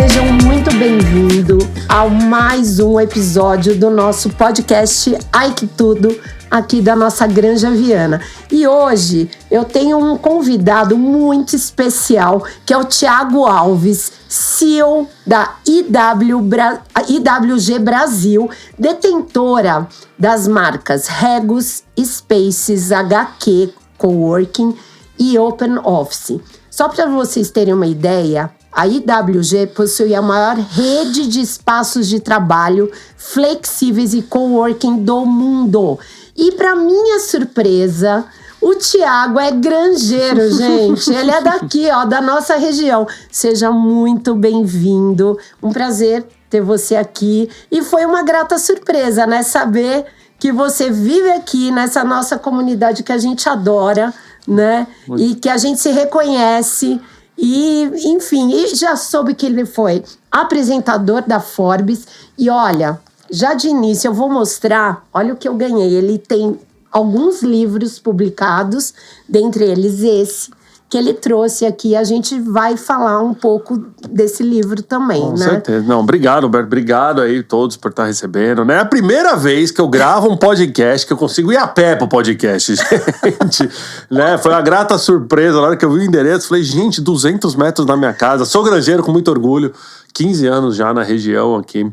Sejam muito bem-vindos ao mais um episódio do nosso podcast Ai Que Tudo, aqui da nossa Granja Viana. E hoje eu tenho um convidado muito especial, que é o Thiago Alves, CEO da IWG Brasil, detentora das marcas Regus, Spaces, HQ, Coworking e Open Office. Só para vocês terem uma ideia, a IWG possui a maior rede de espaços de trabalho flexíveis e coworking do mundo. E para minha surpresa, o Thiago é granjeiro, gente. Ele é daqui, ó, da nossa região. Seja muito bem-vindo. Um prazer ter você aqui. E foi uma grata surpresa, né? Saber que você vive aqui nessa nossa comunidade que a gente adora, né? E que a gente se reconhece. E, enfim, e já soube que ele foi apresentador da Forbes. E olha, já de início eu vou mostrar, olha o que eu ganhei. Ele tem alguns livros publicados, dentre eles esse, que ele trouxe aqui. A gente vai falar um pouco desse livro também, Com né? certeza. Não, obrigado, Roberto. Obrigado aí todos por estar recebendo, né? É a primeira vez que eu gravo um podcast, que eu consigo ir a pé pro podcast, gente. Né? Foi uma grata surpresa. Na hora que eu vi o endereço, falei, gente, 200 metros da minha casa. Sou granjeiro com muito orgulho. 15 anos já na região aqui.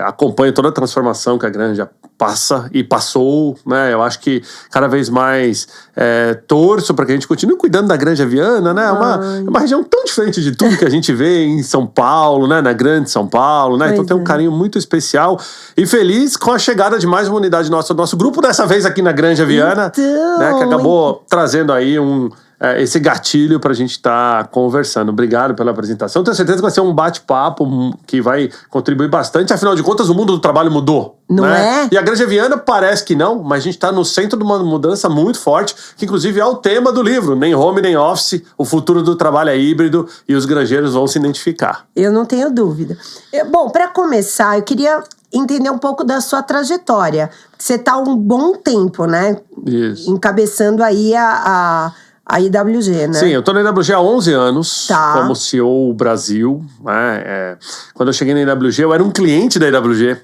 Acompanho toda a transformação que a granja passa e passou, né? Eu acho que cada vez mais torço para que a gente continue cuidando da Granja Viana, né? É uma região tão diferente de tudo que a gente vê em São Paulo, né? Na grande São Paulo, né? Então tem um carinho muito especial e feliz com a chegada de mais uma unidade nossa, do nosso grupo, dessa vez aqui na Granja Viana, né? Que acabou trazendo aí esse gatilho pra gente estar conversando. Obrigado pela apresentação. Tenho certeza que vai ser um bate-papo que vai contribuir bastante. Afinal de contas, o mundo do trabalho mudou. Não né? é? E a Granja Viana parece que não, mas a gente está no centro de uma mudança muito forte, que inclusive é o tema do livro. Nem home, nem office. O futuro do trabalho é híbrido e os granjeiros vão se identificar. Eu não tenho dúvida. Bom, para começar, eu queria entender um pouco da sua trajetória. Você está há um bom tempo, né? Isso. Encabeçando aí a IWG, né? Sim, eu tô na IWG há 11 anos, Tá. como CEO Brasil. Né? Quando eu cheguei na IWG, eu era um cliente da IWG.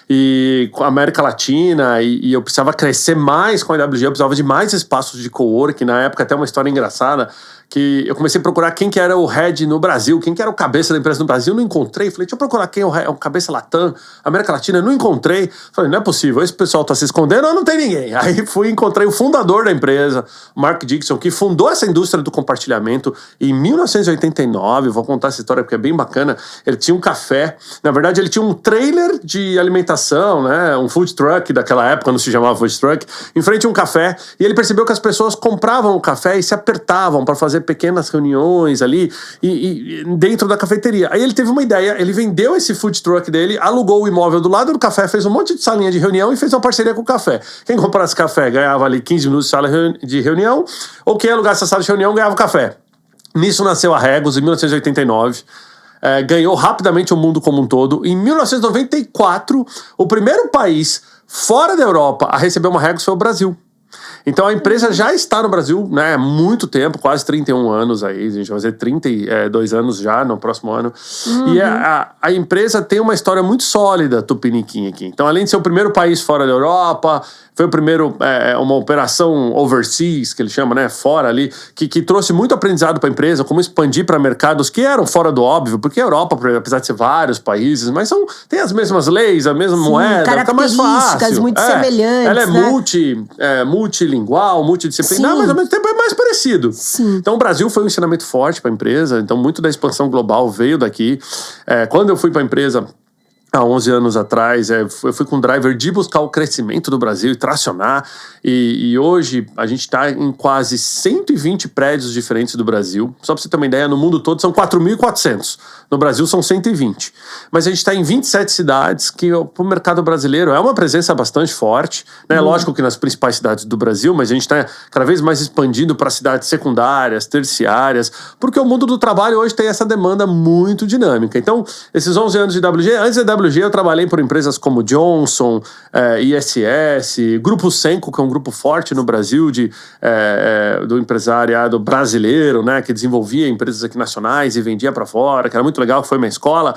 E com a América Latina, e eu precisava crescer mais com a IWG, eu precisava de mais espaços de coworking. Na época, até uma história engraçada, que eu comecei a procurar quem que era o head no Brasil, quem que era o cabeça da empresa no Brasil, não encontrei. Falei, deixa eu procurar quem é o cabeça Latam, América Latina, não encontrei. Falei, não é possível, esse pessoal tá se escondendo, não tem ninguém. Aí encontrei o fundador da empresa, Mark Dixon, que fundou essa indústria do compartilhamento em 1989. Vou contar essa história porque é bem bacana. Ele tinha um café, na verdade ele tinha um trailer de alimentação, né, um food truck daquela época, não se chamava food truck, em frente a um café, e ele percebeu que as pessoas compravam o café e se apertavam para fazer pequenas reuniões ali e dentro da cafeteria. Aí ele teve uma ideia, ele vendeu esse food truck dele, alugou o imóvel do lado do café, fez um monte de salinha de reunião e fez uma parceria com o café. Quem comprasse café ganhava ali 15 minutos de sala de reunião, ou quem alugasse essa sala de reunião ganhava café. Nisso nasceu a Regus, em 1989. Ganhou rapidamente o mundo como um todo. Em 1994, o primeiro país fora da Europa a receber uma Regus foi o Brasil. Então a empresa já está no Brasil, né, há muito tempo, quase 31 anos aí, a gente vai fazer 32 anos já no próximo ano. E a empresa tem uma história muito sólida, Tupiniquim aqui. Então, além de ser o primeiro país fora da Europa, foi o primeiro, uma operação overseas, que ele chama, né, fora ali, que trouxe muito aprendizado para a empresa, como expandir para mercados que eram fora do óbvio, porque a Europa, apesar de ser vários países, mas tem as mesmas leis, a mesma moeda, fica mais fácil. Muito semelhantes, ela é né? multilingual, multidisciplinar, Sim. mas ao mesmo tempo é mais parecido. Sim. Então o Brasil foi um ensinamento forte para a empresa, então muito da expansão global veio daqui. Quando eu fui para a empresa há 11 anos atrás, eu fui com o driver de buscar o crescimento do Brasil e tracionar, e hoje a gente está em quase 120 prédios diferentes do Brasil. Só para você ter uma ideia, no mundo todo são 4.400. No Brasil são 120. Mas a gente está em 27 cidades, que para o mercado brasileiro é uma presença bastante forte, né? Lógico que nas principais cidades do Brasil, mas a gente está cada vez mais expandindo para cidades secundárias, terciárias, porque o mundo do trabalho hoje tem essa demanda muito dinâmica. Então, esses 11 anos de WG, antes da WG IWG eu trabalhei por empresas como Johnson, ISS, Grupo Senco, que é um grupo forte no Brasil do empresariado brasileiro, né, que desenvolvia empresas aqui nacionais e vendia para fora, que era muito legal, que foi minha escola.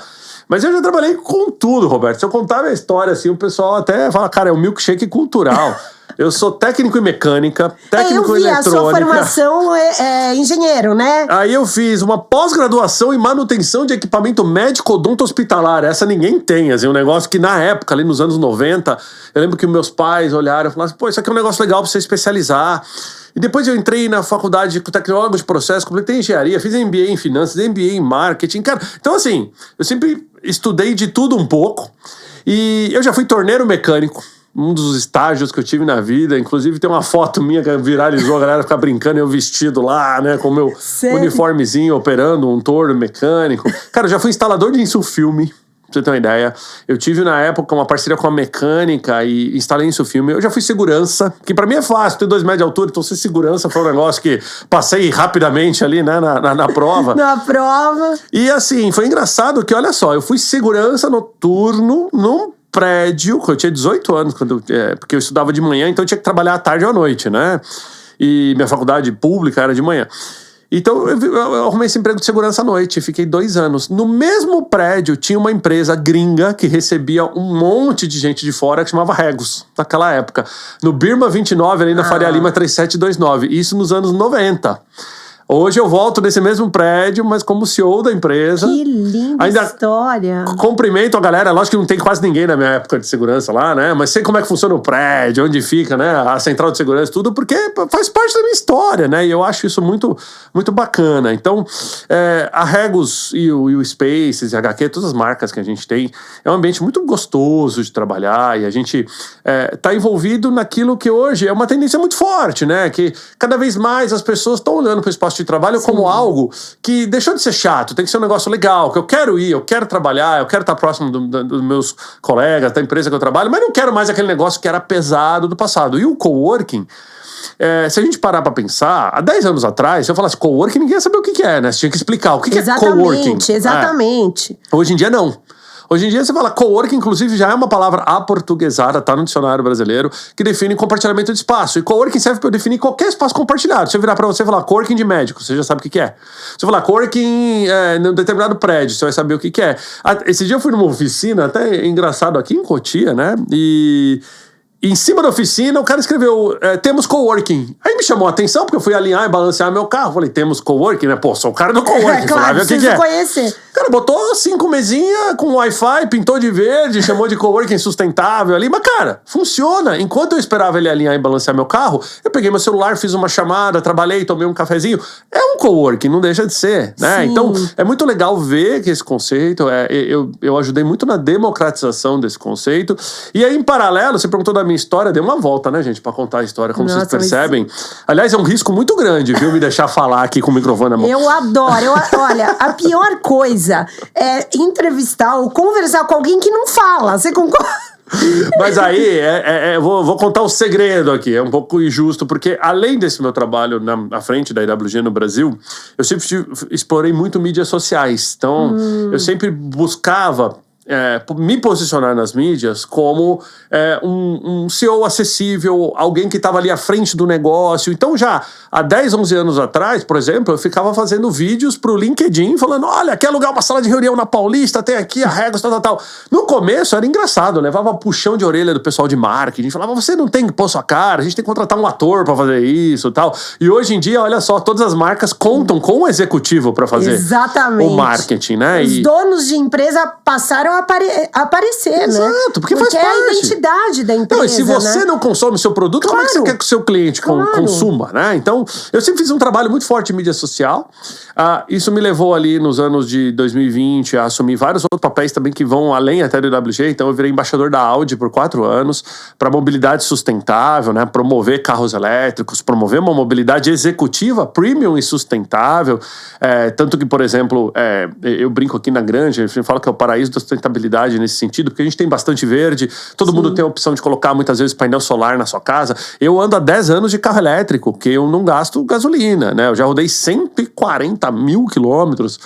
Mas eu já trabalhei com tudo, Roberto. Se eu contar a minha história assim, o pessoal até fala, cara, é um milkshake cultural. Eu sou técnico em mecânica, técnico em eletrônica. A sua formação é engenheiro, né? Aí eu fiz uma pós-graduação em manutenção de equipamento médico odonto hospitalar. Essa ninguém tem, assim, um negócio que na época, ali nos anos 90, eu lembro que meus pais olharam e falaram assim, pô, isso aqui é um negócio legal pra você especializar. E depois eu entrei na faculdade de tecnólogo de processo, completei engenharia, fiz MBA em finanças, MBA em marketing, cara. Então assim, eu sempre estudei de tudo um pouco e eu já fui torneiro mecânico. Um dos estágios que eu tive na vida, inclusive tem uma foto minha que viralizou, a galera ficar brincando, eu vestido lá, né, com o meu uniformezinho, operando um torno mecânico. Cara, eu já fui instalador de insufilme, pra você ter uma ideia. Eu tive na época uma parceria com a mecânica e instalei insufilme. Eu já fui segurança, que pra mim é fácil, tenho 2 metros de altura, então ser segurança foi um negócio que passei rapidamente ali, né, na prova. Na prova. E assim, foi engraçado que, olha só, eu fui segurança noturno num prédio, eu tinha 18 anos, porque eu estudava de manhã, então eu tinha que trabalhar à tarde ou à noite, né? E minha faculdade pública era de manhã. Então eu arrumei esse emprego de segurança à noite, fiquei 2 anos. No mesmo prédio tinha uma empresa gringa que recebia um monte de gente de fora que chamava Regus, naquela época. No Birma 29, ali na Faria Lima 3729. Isso nos anos 90. Hoje eu volto nesse mesmo prédio, mas como CEO da empresa. Que linda história. Cumprimento a galera. Lógico que não tem quase ninguém na minha época de segurança lá, né? Mas sei como é que funciona o prédio, onde fica, né? A central de segurança, tudo, porque faz parte da minha história, né? E eu acho isso muito, muito bacana. Então, a Regus e o Spaces, e a HQ, todas as marcas que a gente tem, é um ambiente muito gostoso de trabalhar e a gente tá envolvido naquilo que hoje é uma tendência muito forte, né? Que cada vez mais as pessoas estão olhando para o espaço de trabalho como algo que deixou de ser chato, tem que ser um negócio legal, que eu quero ir, eu quero trabalhar, eu quero estar próximo dos meus colegas, da empresa que eu trabalho, mas não quero mais aquele negócio que era pesado do passado. E o coworking, se a gente parar pra pensar, há 10 anos atrás, se eu falasse coworking, ninguém ia saber o que é, né? Você tinha que explicar o que é coworking. Exatamente. Hoje em dia, não. Hoje em dia você fala coworking, inclusive já é uma palavra aportuguesada, tá no dicionário brasileiro, que define compartilhamento de espaço. E coworking serve para definir qualquer espaço compartilhado. Se eu virar para você e falar coworking de médico, você já sabe o que é. Se eu falar coworking em um determinado prédio, você vai saber o que é. Esse dia eu fui numa oficina, até engraçado, aqui em Cotia, né? E em cima da oficina, o cara escreveu, temos coworking. Aí me chamou a atenção, porque eu fui alinhar e balancear meu carro. Falei, temos coworking, né? Pô, sou o cara do coworking. Claro, ver o que é. Conhecer. O cara botou 5 mesinhas com Wi-Fi, pintou de verde, chamou de coworking sustentável ali. Mas, cara, funciona. Enquanto eu esperava ele alinhar e balancear meu carro, eu peguei meu celular, fiz uma chamada, trabalhei, tomei um cafezinho. É um coworking, não deixa de ser, né? Sim. Então, é muito legal ver que esse conceito, eu ajudei muito na democratização desse conceito. E aí, em paralelo, você perguntou da minha história, dei uma volta, né, gente, pra contar a história, como vocês percebem. Aliás, é um risco muito grande, viu, me deixar falar aqui com o microfone na mão. Eu adoro. Olha, a pior coisa é entrevistar ou conversar com alguém que não fala. Você concorda? Mas aí, vou contar o segredo aqui, é um pouco injusto, porque além desse meu trabalho na frente da IWG no Brasil, eu sempre explorei muito mídias sociais. Então, eu sempre buscava me posicionar nas mídias como um CEO acessível, alguém que estava ali à frente do negócio. Então já há 10, 11 anos atrás, por exemplo, eu ficava fazendo vídeos pro LinkedIn falando, olha, quer alugar uma sala de reunião na Paulista, tem aqui a Regus, tal. No começo era engraçado, eu levava puxão de orelha do pessoal de marketing, falava, você não tem que pôr sua cara, a gente tem que contratar um ator para fazer isso, tal. E hoje em dia, olha só, todas as marcas contam com um executivo para fazer o marketing, né? Os donos de empresa passaram a aparecer, né? Exato, porque faz parte. É a identidade da empresa, não, e se você não consome o seu produto, como é que você quer que o seu cliente consuma, né? Então, eu sempre fiz um trabalho muito forte em mídia social. Isso me levou ali nos anos de 2020 a assumir vários outros papéis também que vão além até do IWG. Então, eu virei embaixador da Audi por 4 anos para mobilidade sustentável, né? Promover carros elétricos, promover uma mobilidade executiva, premium e sustentável. Tanto que, por exemplo, eu brinco aqui na Grande, a gente fala que é o paraíso da sustentabilidade sustentabilidade nesse sentido, porque a gente tem bastante verde, todo mundo tem a opção de colocar muitas vezes painel solar na sua casa. Eu ando há 10 anos de carro elétrico, que eu não gasto gasolina, né? Eu já rodei 140 mil quilômetros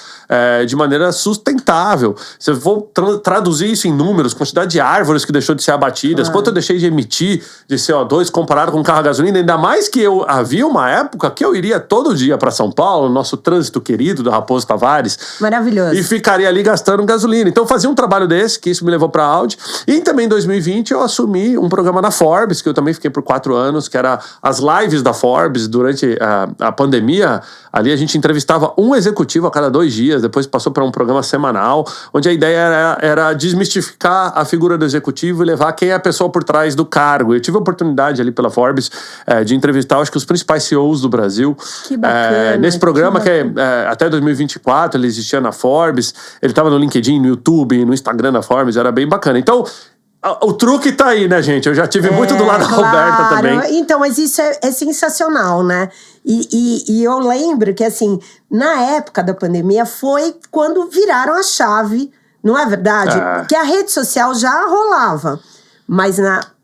de maneira sustentável. Se eu vou traduzir isso em números, quantidade de árvores que deixou de ser abatidas, quanto eu deixei de emitir de CO2 comparado com um carro a gasolina, ainda mais que havia uma época que eu iria todo dia para São Paulo, nosso trânsito querido da Raposo Tavares. Maravilhoso. E ficaria ali gastando gasolina. Então eu fazia um trabalho desse, que isso me levou para a Audi. E também em 2020 eu assumi um programa na Forbes, que eu também fiquei por 4 anos, que era as lives da Forbes durante a pandemia. Ali a gente entrevistava um executivo a cada 2 dias, depois passou para um programa semanal, onde a ideia era desmistificar a figura do executivo e levar quem é a pessoa por trás do cargo. Eu tive a oportunidade ali pela Forbes de entrevistar, acho que os principais CEOs do Brasil. Que bacana. Nesse programa que até 2024 ele existia na Forbes, ele estava no LinkedIn, no YouTube, no Instagram da Forbes, era bem bacana. Então, o truque tá aí, né, gente? Eu já tive muito do lado da Roberta também. Então, mas isso é sensacional, né? E eu lembro que, assim, na época da pandemia foi quando viraram a chave, não é verdade? Porque a rede social já rolava, mas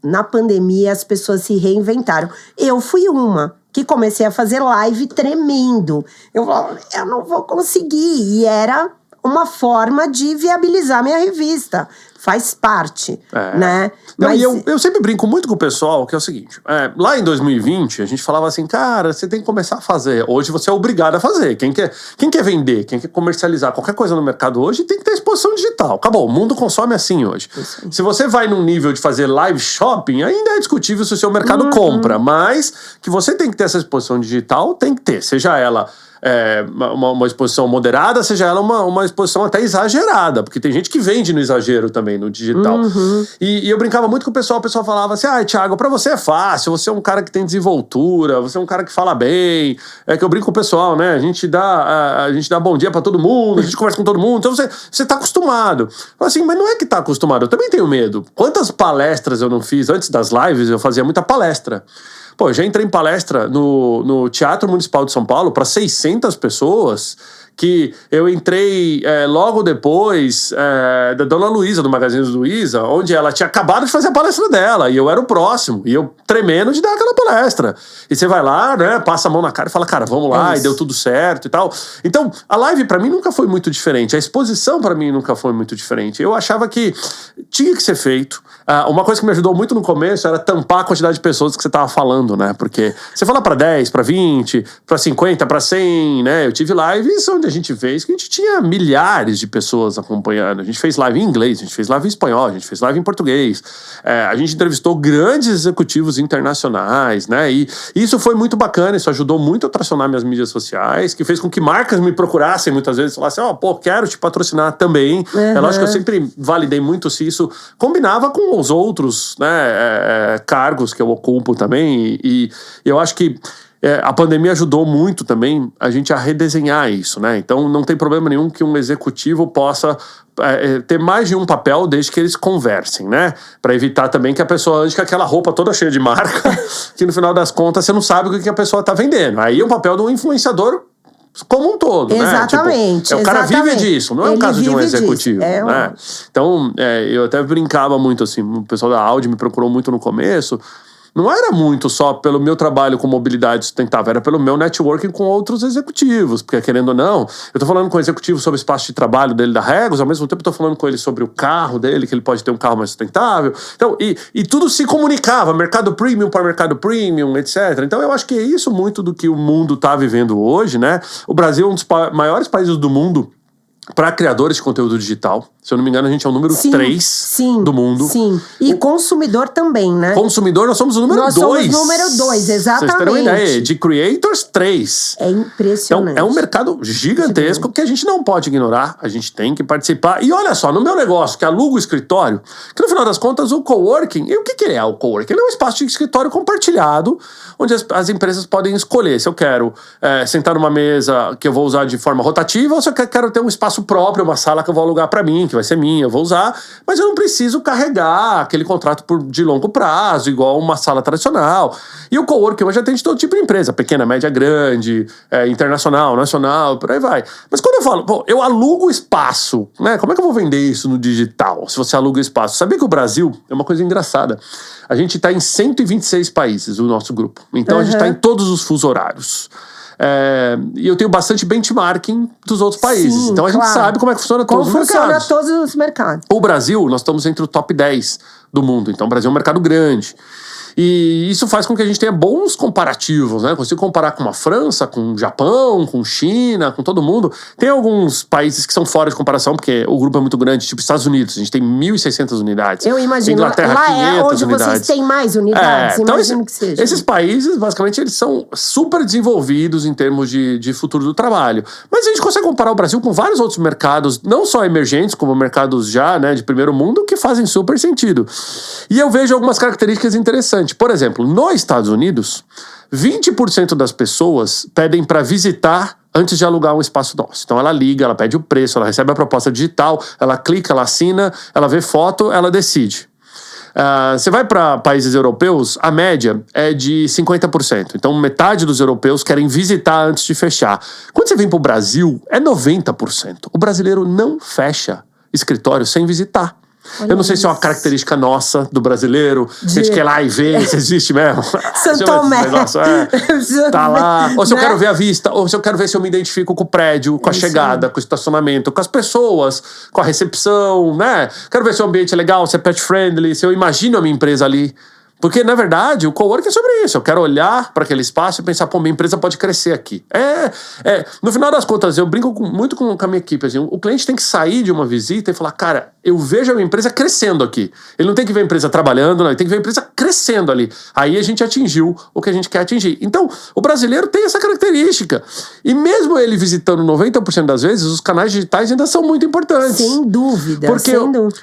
na pandemia as pessoas se reinventaram. Eu fui uma que comecei a fazer live tremendo. Eu não vou conseguir. E era uma forma de viabilizar minha revista. Faz parte, né? Não, mas... eu sempre brinco muito com o pessoal, que é o seguinte. Lá em 2020, a gente falava assim, cara, você tem que começar a fazer. Hoje você é obrigado a fazer. Quem quer vender, quem quer comercializar qualquer coisa no mercado hoje, tem que ter exposição digital. Acabou, o mundo consome assim hoje. Se você vai num nível de fazer live shopping, ainda é discutível se o seu mercado compra. Mas que você tem que ter essa exposição digital, tem que ter. Seja ela... uma exposição moderada, seja ela uma exposição até exagerada, porque tem gente que vende no exagero também, no digital. E eu brincava muito com o pessoal falava assim, Thiago, pra você é fácil, você é um cara que tem desenvoltura, você é um cara que fala bem, que eu brinco com o pessoal, né, a gente dá bom dia pra todo mundo, a gente conversa com todo mundo, então você tá acostumado. Assim, mas não é que tá acostumado, eu também tenho medo. Quantas palestras eu não fiz, antes das lives eu fazia muita palestra. Pô, eu já entrei em palestra no Teatro Municipal de São Paulo para 600 pessoas, que eu entrei logo depois da Dona Luísa, do Magazine Luiza, onde ela tinha acabado de fazer a palestra dela, e eu era o próximo, e eu tremendo de dar aquela palestra. E você vai lá, né, passa a mão na cara e fala, cara, vamos lá, e deu tudo certo e tal. Então, a live pra mim nunca foi muito diferente, a exposição pra mim nunca foi muito diferente. Eu achava que tinha que ser feito. Uma coisa que me ajudou muito no começo era tampar a quantidade de pessoas que você tava falando, né, porque você fala pra 10, pra 20, pra 50, pra 100, né, eu tive lives onde a gente fez que a gente tinha milhares de pessoas acompanhando. A gente fez live em inglês, a gente fez live em espanhol, a gente fez live em português. A gente entrevistou grandes executivos internacionais, né? E isso foi muito bacana, isso ajudou muito a tracionar minhas mídias sociais, que fez com que marcas me procurassem muitas vezes, falassem, quero te patrocinar também. É lógico que eu sempre validei muito se isso combinava com os outros, né, cargos que eu ocupo também. E eu acho que a pandemia ajudou muito também a gente a redesenhar isso, né? Então não tem problema nenhum que um executivo possa ter mais de um papel desde que eles conversem, né? Pra evitar também que a pessoa ande com aquela roupa toda cheia de marca, que no final das contas você não sabe o que a pessoa tá vendendo. Aí é o papel do influenciador como um todo, exatamente, né? Tipo, o cara vive disso, não é o caso de um executivo, né? Então, eu até brincava muito assim, o pessoal da Audi me procurou muito no começo. Não era muito só pelo meu trabalho com mobilidade sustentável, era pelo meu networking com outros executivos, porque querendo ou não, eu tô falando com o executivo sobre o espaço de trabalho dele da Regus, ao mesmo tempo eu tô falando com ele sobre o carro dele, que ele pode ter um carro mais sustentável. Então, e tudo se comunicava, mercado premium para mercado premium, etc. Então eu acho que é isso muito do que o mundo tá vivendo hoje, né? O Brasil é um dos maiores países do mundo para criadores de conteúdo digital. Se eu não me engano, a gente é o número 3 do mundo. Sim, e consumidor também, né? Consumidor, nós somos o número 2. Nós somos o número 2, exatamente. Vocês terem uma ideia, de creators, 3. É impressionante. Então, é um mercado gigantesco que a gente não pode ignorar, a gente tem que participar. E olha só, no meu negócio, que aluga o escritório, que no final das contas, o coworking, e o que ele é o coworking? Ele é um espaço de escritório compartilhado, onde as empresas podem escolher se eu quero sentar numa mesa que eu vou usar de forma rotativa ou se eu quero ter um espaço espaço próprio, uma sala que eu vou alugar para mim, que vai ser minha, eu vou usar, mas eu não preciso carregar aquele contrato de longo prazo, igual uma sala tradicional. E o coworking hoje atende todo tipo de empresa, pequena, média, grande, internacional, nacional, por aí vai. Mas quando eu falo, pô, eu alugo espaço, né? Como é que eu vou vender isso no digital, se você aluga espaço? Sabia que o Brasil é uma coisa engraçada. A gente está em 126 países, o nosso grupo. Então a gente está em todos os fusos horários. E eu tenho bastante benchmarking dos outros países. Sim, então a gente sabe como é que funciona todos os mercados. Como funciona todos os mercados. O Brasil, nós estamos entre o top 10 do mundo. Então o Brasil é um mercado grande. E isso faz com que a gente tenha bons comparativos, né? Consigo comparar com a França, com o Japão, com China, com todo mundo. Tem alguns países que são fora de comparação, porque o grupo é muito grande, tipo Estados Unidos. A gente tem 1.600 unidades. Eu imagino. Inglaterra, lá 500 é onde unidades. vocês têm mais unidades. Então imagino que seja. Esses países, basicamente, eles são super desenvolvidos em termos de futuro do trabalho. Mas a gente consegue comparar o Brasil com vários outros mercados, não só emergentes, como mercados já, né, de primeiro mundo, que fazem super sentido. E eu vejo algumas características interessantes. Por exemplo, nos Estados Unidos, 20% das pessoas pedem para visitar antes de alugar um espaço nosso. Então ela liga, ela pede o preço, ela recebe a proposta digital, ela clica, ela assina, ela vê foto, ela decide. Você vai para países europeus, a média é de 50%. Então metade dos europeus querem visitar antes de fechar. Quando você vem para o Brasil, é 90%. O brasileiro não fecha escritório sem visitar. Eu não sei se é uma característica nossa, do brasileiro, que a gente quer ir lá e ver se existe mesmo. Santo Tomé. Tá lá. Ou se eu quero ver a vista, ou se eu quero ver se eu me identifico com o prédio, com a chegada, com o estacionamento, com as pessoas, com a recepção, né? Quero ver se o ambiente é legal, se é pet friendly, se eu imagino a minha empresa ali. Porque, na verdade, o coworking é sobre isso. Eu quero olhar para aquele espaço e pensar, pô, minha empresa pode crescer aqui. No final das contas, eu brinco muito com a minha equipe. Assim, o cliente tem que sair de uma visita e falar, cara, eu vejo a minha empresa crescendo aqui. Ele não tem que ver a empresa trabalhando, não. Ele tem que ver a empresa crescendo ali. Aí a gente atingiu o que a gente quer atingir. Então, o brasileiro tem essa característica. E mesmo ele visitando 90% das vezes, os canais digitais ainda são muito importantes. Sem dúvida. Porque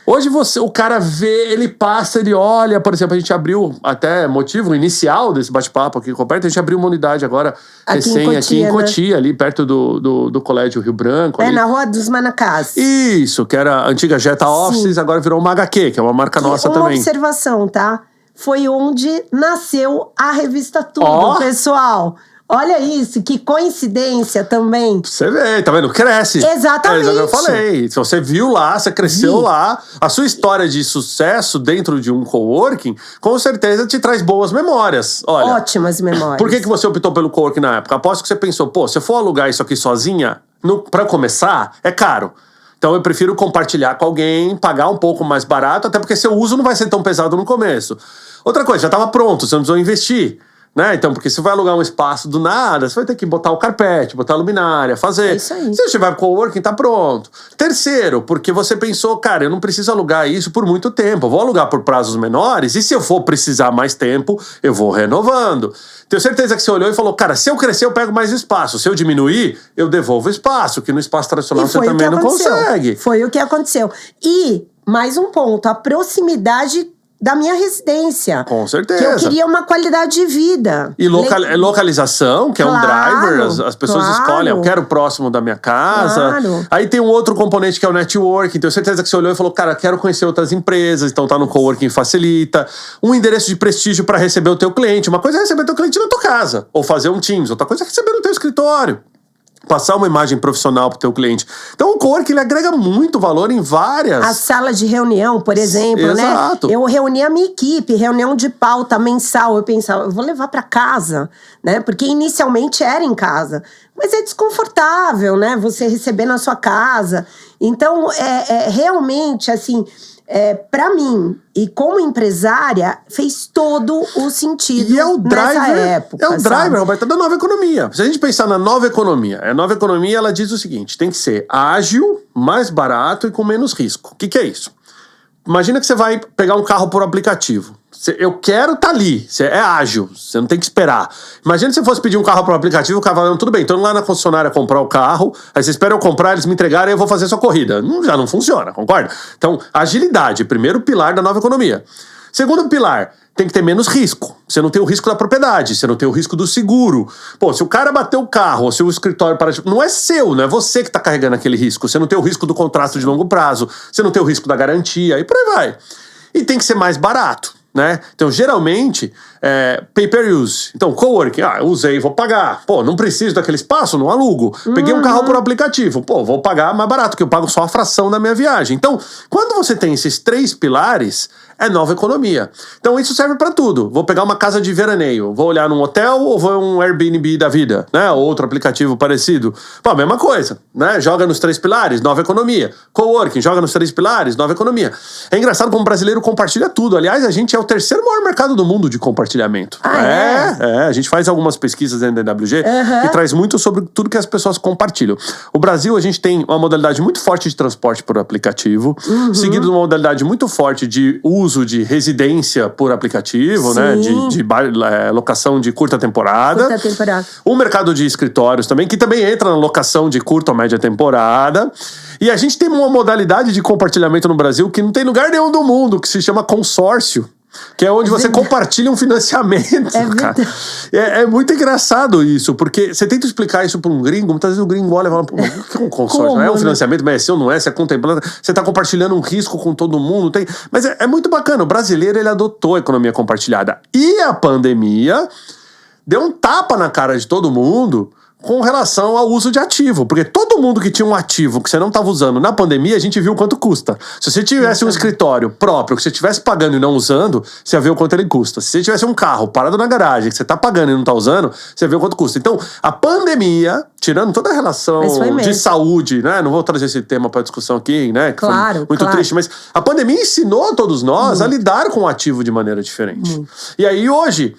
hoje o cara vê, ele passa, ele olha. Por exemplo, a gente abriu até motivo inicial desse bate-papo aqui com o Roberto, a gente abriu uma unidade agora aqui em Cotia, ali perto do Colégio Rio Branco. Na Rua dos Manacás. Isso, que era a antiga Jetta Offices, agora virou uma HQ, que é uma marca nossa também. Uma observação, tá? Foi onde nasceu a revista Tudo, pessoal. Olha isso, que coincidência também. Você vê, tá vendo? Cresce. Exatamente. É isso que eu falei. Se você viu lá, você cresceu lá, a sua história de sucesso dentro de um coworking, com certeza te traz boas memórias. Olha, ótimas memórias. Por que você optou pelo coworking na época? Aposto que você pensou, pô, se eu for alugar isso aqui sozinha, pra começar, é caro. Então eu prefiro compartilhar com alguém, pagar um pouco mais barato, até porque seu uso não vai ser tão pesado no começo. Outra coisa, já estava pronto, você não precisou investir. Né? Então, porque se vai alugar um espaço do nada, você vai ter que botar o carpete, botar a luminária, fazer. É isso aí. Se você vai pro coworking, tá pronto. Terceiro, porque você pensou, cara, eu não preciso alugar isso por muito tempo. Eu vou alugar por prazos menores e se eu for precisar mais tempo, eu vou renovando. Tenho certeza que você olhou e falou, cara, se eu crescer, eu pego mais espaço. Se eu diminuir, eu devolvo espaço, que no espaço tradicional você também não consegue. Foi o que aconteceu. E, mais um ponto, a proximidade da minha residência. Com certeza. Que eu queria uma qualidade de vida. E localização, que é um driver. As pessoas escolhem, eu quero próximo da minha casa. Aí tem um outro componente que é o networking. Tenho certeza que você olhou e falou, cara, quero conhecer outras empresas. Então tá no coworking facilita. Um endereço de prestígio para receber o teu cliente. Uma coisa é receber o teu cliente na tua casa. Ou fazer um Teams. Outra coisa é receber no teu escritório. Passar uma imagem profissional pro teu cliente. Então o coworking, ele agrega muito valor em várias... A sala de reunião, por exemplo, Exato. né? Eu reuni a minha equipe, reunião de pauta mensal. Eu pensava, eu vou levar para casa, né? Porque inicialmente era em casa. Mas é desconfortável, né? Você receber na sua casa. Então, realmente, assim... para mim, e como empresária, fez todo o sentido e é o driver, nessa época. É o driver, Roberta, da nova economia. Se a gente pensar na nova economia, a nova economia, ela diz o seguinte, tem que ser ágil, mais barato e com menos risco. O que é isso? Imagina que você vai pegar um carro por aplicativo. Eu quero estar ali. É ágil. Você não tem que esperar. Imagina se você fosse pedir um carro por aplicativo, o cara falando, tudo bem, tô indo lá na concessionária comprar o carro, aí você espera eu comprar, eles me entregarem e eu vou fazer sua corrida. Já não funciona, concorda? Então, agilidade, primeiro pilar da nova economia. Segundo pilar, tem que ter menos risco. Você não tem o risco da propriedade, você não tem o risco do seguro. Pô, se o cara bateu o carro, ou se o escritório para... Não é seu, não é você que tá carregando aquele risco. Você não tem o risco do contrato de longo prazo, você não tem o risco da garantia, e por aí vai. E tem que ser mais barato, né? Então, geralmente, pay-per-use. Então, coworking, eu usei, vou pagar. Pô, não preciso daquele espaço, não alugo. Peguei um carro por aplicativo. Pô, vou pagar mais barato, porque eu pago só a fração da minha viagem. Então, quando você tem esses 3 pilares, é nova economia. Então, isso serve pra tudo. Vou pegar uma casa de veraneio, vou olhar num hotel ou vou em um Airbnb da vida, né? Ou outro aplicativo parecido. Pô, mesma coisa, né? Joga nos 3 pilares, nova economia. Coworking, joga nos 3 pilares, nova economia. É engraçado como o brasileiro compartilha tudo. Aliás, a gente é o 3º maior mercado do mundo de compartilhamento. A gente faz algumas pesquisas dentro da EWG que traz muito sobre tudo que as pessoas compartilham. O Brasil, a gente tem uma modalidade muito forte de transporte por aplicativo, seguido de uma modalidade muito forte de uso de residência por aplicativo, né? De locação de curta temporada. O mercado de escritórios também, que também entra na locação de curta ou média temporada. E a gente tem uma modalidade de compartilhamento no Brasil que não tem lugar nenhum do mundo, que se chama consórcio. Que é onde você compartilha um financiamento, cara. É muito engraçado isso, porque você tenta explicar isso pra um gringo, muitas vezes o gringo olha e fala, pô, o que é um consórcio? Não é um financiamento, mas é seu, não é? Você é contemplado, você tá compartilhando um risco com todo mundo. Mas é muito bacana, o brasileiro, ele adotou a economia compartilhada. E a pandemia deu um tapa na cara de todo mundo com relação ao uso de ativo. Porque todo mundo que tinha um ativo que você não estava usando na pandemia, a gente viu quanto custa. Se você tivesse um escritório próprio que você estivesse pagando e não usando, você ia ver o quanto ele custa. Se você tivesse um carro parado na garagem que você está pagando e não está usando, você ia ver o quanto custa. Então, a pandemia, tirando toda a relação de saúde, né? Não vou trazer esse tema para discussão aqui, né? Que foi muito triste, mas a pandemia ensinou todos nós a lidar com o ativo de maneira diferente. E aí, hoje,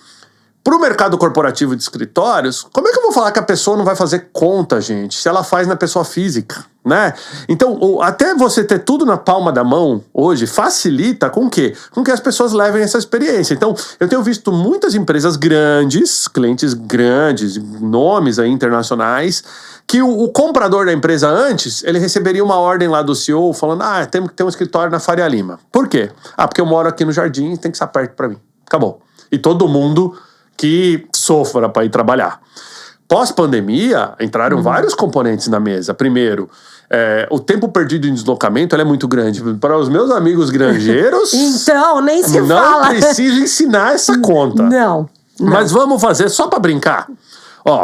para o mercado corporativo de escritórios, como é que eu vou falar que a pessoa não vai fazer conta, gente, se ela faz na pessoa física, né? Então, até você ter tudo na palma da mão hoje facilita com o quê? Com que as pessoas levem essa experiência. Então, eu tenho visto muitas empresas grandes, clientes grandes, nomes aí internacionais, que o comprador da empresa antes, ele receberia uma ordem lá do CEO falando, temos que ter um escritório na Faria Lima. Por quê? Porque eu moro aqui no Jardim e tem que estar perto para mim. Acabou. E todo mundo que sofra para ir trabalhar. Pós-pandemia, entraram vários componentes na mesa. Primeiro, o tempo perdido em deslocamento é muito grande. Para os meus amigos granjeiros... Então, nem se fala. Não preciso ensinar essa conta. Não. Mas vamos fazer só para brincar.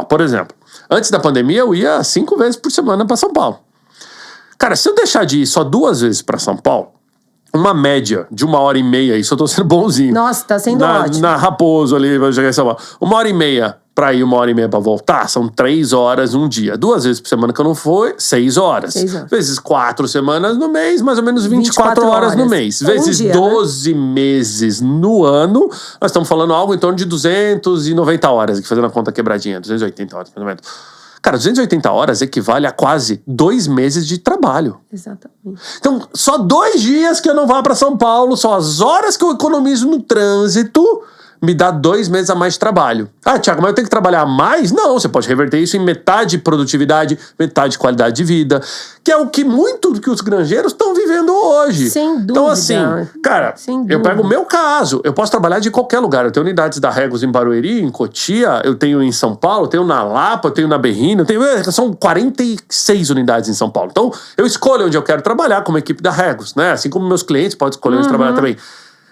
Por exemplo, antes da pandemia eu ia 5 vezes por semana para São Paulo. Cara, se eu deixar de ir só 2 vezes para São Paulo, uma média de 1h30, isso eu tô sendo bonzinho. Nossa, tá sendo ótimo. Na Raposo ali, vai chegar em São Paulo. 1h30 pra ir, 1h30 pra voltar, são 3 horas um dia. 2 vezes por semana que eu não for, 6 horas. 6 horas. Vezes 4 semanas no mês, mais ou menos 24 horas no mês. Vezes dia, 12 meses no ano, nós estamos falando algo em torno de 290 horas, aqui fazendo a conta quebradinha, 280 horas, mais ou menos. Cara, 280 horas equivale a quase 2 meses de trabalho. Exatamente. Então, só 2 dias que eu não vá para São Paulo, só as horas que eu economizo no trânsito, me dá 2 meses a mais de trabalho. Thiago, mas eu tenho que trabalhar mais? Não, você pode reverter isso em metade de produtividade, metade de qualidade de vida, que é o que muito que os granjeiros estão vivendo hoje. Sem dúvida. Então, assim, cara, eu pego o meu caso, eu posso trabalhar de qualquer lugar. Eu tenho unidades da Regos em Barueri, em Cotia, eu tenho em São Paulo, eu tenho na Lapa, eu tenho na Berrina, são 46 unidades em São Paulo. Então, eu escolho onde eu quero trabalhar como equipe da Regos, né? Assim como meus clientes podem escolher onde trabalhar também.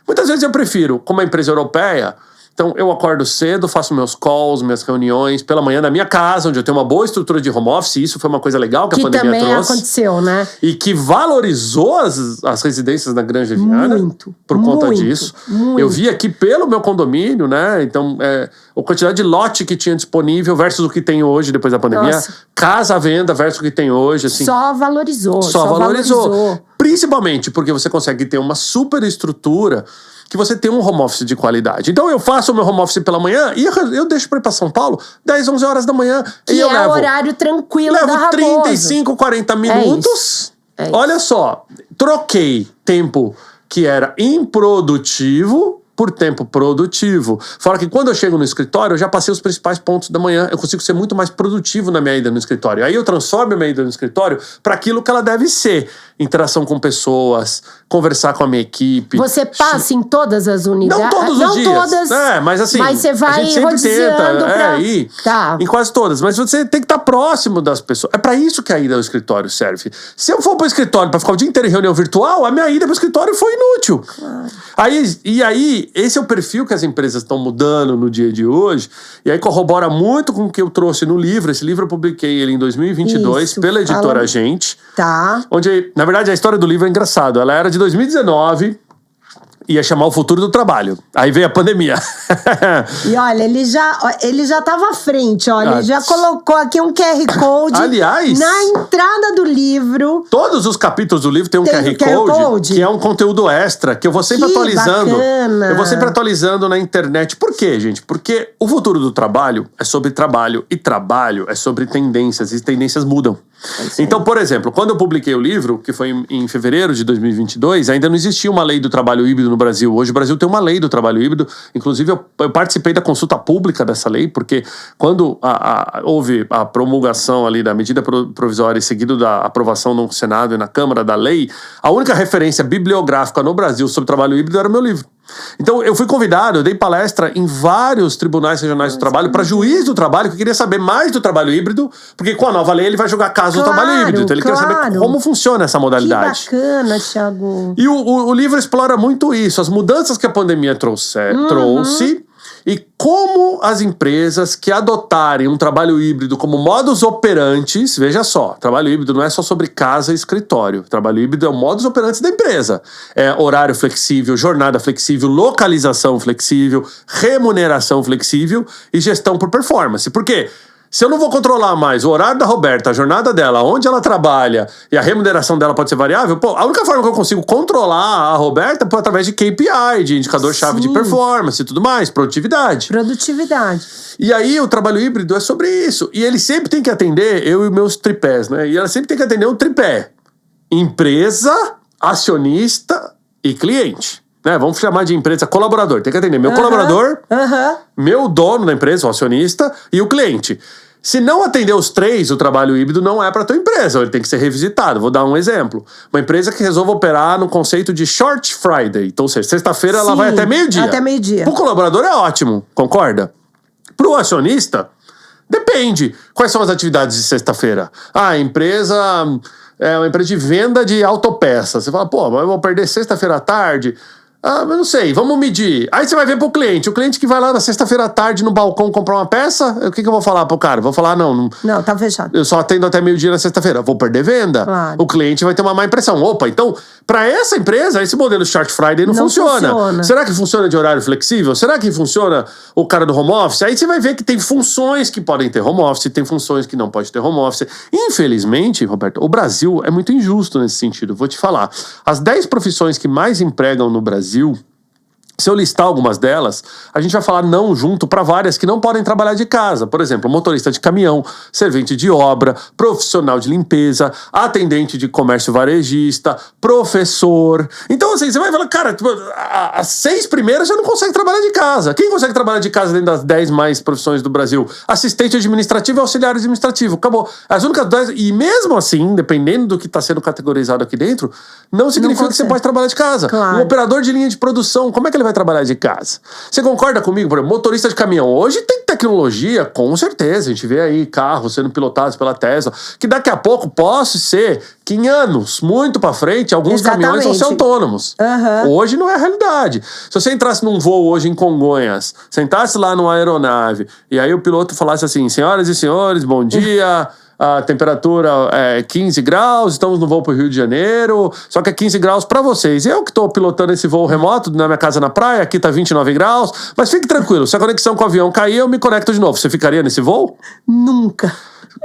Muitas vezes eu prefiro, como uma empresa europeia, então eu acordo cedo, faço meus calls, minhas reuniões pela manhã na minha casa, onde eu tenho uma boa estrutura de home office, isso foi uma coisa legal que a pandemia trouxe. Que também aconteceu, né? E que valorizou as residências da Granja Viana por conta disso. Eu vi aqui pelo meu condomínio, né? Então, a quantidade de lote que tinha disponível versus o que tem hoje depois da pandemia. Nossa. Casa à venda versus o que tem hoje. Assim, só valorizou. Principalmente porque você consegue ter uma super estrutura que você tem um home office de qualidade. Então eu faço o meu home office pela manhã e eu deixo pra ir pra São Paulo 10, 11 horas da manhã. Que e eu levo horário tranquilo da Raposo. 35, 40 minutos. Olha só, troquei tempo que era improdutivo por tempo produtivo. Fora que quando eu chego no escritório, eu já passei os principais pontos da manhã, eu consigo ser muito mais produtivo na minha ida no escritório. Aí eu transformo a minha ida no escritório para aquilo que ela deve ser. Interação com pessoas, conversar com a minha equipe. Você passa em todas as unidades? Não todos os dias. Não todas. Mas assim, mas você vai a gente sempre tenta ir tá. em quase todas. Mas você tem que estar próximo das pessoas. É para isso que a ida ao escritório serve. Se eu for para o escritório para ficar o dia inteiro em reunião virtual, a minha ida para o escritório foi inútil. Claro. Aí, esse é o perfil que as empresas estão mudando no dia de hoje. E aí corrobora muito com o que eu trouxe no livro. Esse livro eu publiquei ele em 2022 pela editora Gente. Tá. Onde, na verdade, a história do livro é engraçada. Ela era de 2019, ia chamar O Futuro do Trabalho. Aí veio a pandemia. E olha, ele já estava à frente, olha. Ele já colocou aqui um QR Code. Aliás, na entrada do livro. Todos os capítulos do livro tem um QR Code, que é um conteúdo extra, que eu vou sempre atualizando. Bacana. Eu vou sempre atualizando na internet. Por quê, gente? Porque o futuro do trabalho é sobre trabalho, e trabalho é sobre tendências, e tendências mudam. Então, por exemplo, quando eu publiquei o livro, que foi em fevereiro de 2022, ainda não existia uma lei do trabalho híbrido no Brasil. Hoje o Brasil tem uma lei do trabalho híbrido. Inclusive, eu participei da consulta pública dessa lei, porque quando houve a promulgação ali da medida provisória e seguido da aprovação no Senado e na Câmara da lei, a única referência bibliográfica no Brasil sobre trabalho híbrido era o meu livro. Então, eu fui convidado, eu dei palestra em vários tribunais regionais do trabalho para juiz do trabalho, que queria saber mais do trabalho híbrido, porque com a nova lei ele vai jogar caso do trabalho híbrido. Então, ele quer saber como funciona essa modalidade. Que bacana, Thiago. E o livro explora muito isso, as mudanças que a pandemia trouxe e como as empresas que adotarem um trabalho híbrido como modus operantes, veja só, trabalho híbrido não é só sobre casa e escritório. Trabalho híbrido é o modus operantes da empresa. É horário flexível, jornada flexível, localização flexível, remuneração flexível e gestão por performance. Por quê? Se eu não vou controlar mais o horário da Roberta, a jornada dela, onde ela trabalha e a remuneração dela pode ser variável, a única forma que eu consigo controlar a Roberta é através de KPI, de indicador-chave de performance e tudo mais, produtividade. E aí o trabalho híbrido é sobre isso. E ele sempre tem que atender, eu e meus tripés, né? E ela sempre tem que atender um tripé. Empresa, acionista e cliente. Né? Vamos chamar de empresa colaborador. Tem que atender meu colaborador, meu dono da empresa, o acionista, e o cliente. Se não atender os três, o trabalho híbrido não é para a tua empresa, ele tem que ser revisitado. Vou dar um exemplo. Uma empresa que resolve operar no conceito de Short Friday. Então, ou seja, sexta-feira ela vai até meio-dia. Até meio-dia. Para o colaborador é ótimo, concorda? Para o acionista, depende. Quais são as atividades de sexta-feira? A empresa é uma empresa de venda de autopeças. Você fala, mas eu vou perder sexta-feira à tarde... mas não sei, vamos medir. Aí você vai ver pro cliente. O cliente que vai lá na sexta-feira à tarde no balcão comprar uma peça, o que eu vou falar pro cara? Vou falar, não, tá fechado. Eu só atendo até meio-dia na sexta-feira. Vou perder venda. Claro. O cliente vai ter uma má impressão. Opa, então, para essa empresa, esse modelo Short Friday não funciona. Será que funciona de horário flexível? Será que funciona o cara do home office? Aí você vai ver que tem funções que podem ter home office, tem funções que não pode ter home office. Infelizmente, Roberto, o Brasil é muito injusto nesse sentido. Vou te falar. As 10 profissões que mais empregam no Brasil, se eu listar algumas delas, a gente vai falar não junto para várias que não podem trabalhar de casa. Por exemplo, motorista de caminhão, servente de obra, profissional de limpeza, atendente de comércio varejista, professor. Então, assim, você vai falar, cara, as 6 primeiras já não consegue trabalhar de casa. Quem consegue trabalhar de casa dentro das 10 mais profissões do Brasil? Assistente administrativo e auxiliar administrativo. Acabou. As únicas 10... E mesmo assim, dependendo do que está sendo categorizado aqui dentro, não significa que você pode trabalhar de casa. Claro. Um operador de linha de produção, como é que ele vai trabalhar de casa? Você concorda comigo? Por exemplo, motorista de caminhão. Hoje tem tecnologia, com certeza. A gente vê aí carros sendo pilotados pela Tesla, que daqui a pouco possa ser que em anos, muito pra frente, alguns caminhões vão ser autônomos. Hoje não é a realidade. Se você entrasse num voo hoje em Congonhas, sentasse lá numa aeronave, e aí o piloto falasse assim, senhoras e senhores, bom dia... A temperatura é 15 graus, estamos no voo para o Rio de Janeiro, só que é 15 graus para vocês. Eu que estou pilotando esse voo remoto na minha casa na praia, aqui tá 29 graus, mas fique tranquilo, se a conexão com o avião cair, eu me conecto de novo. Você ficaria nesse voo? Nunca.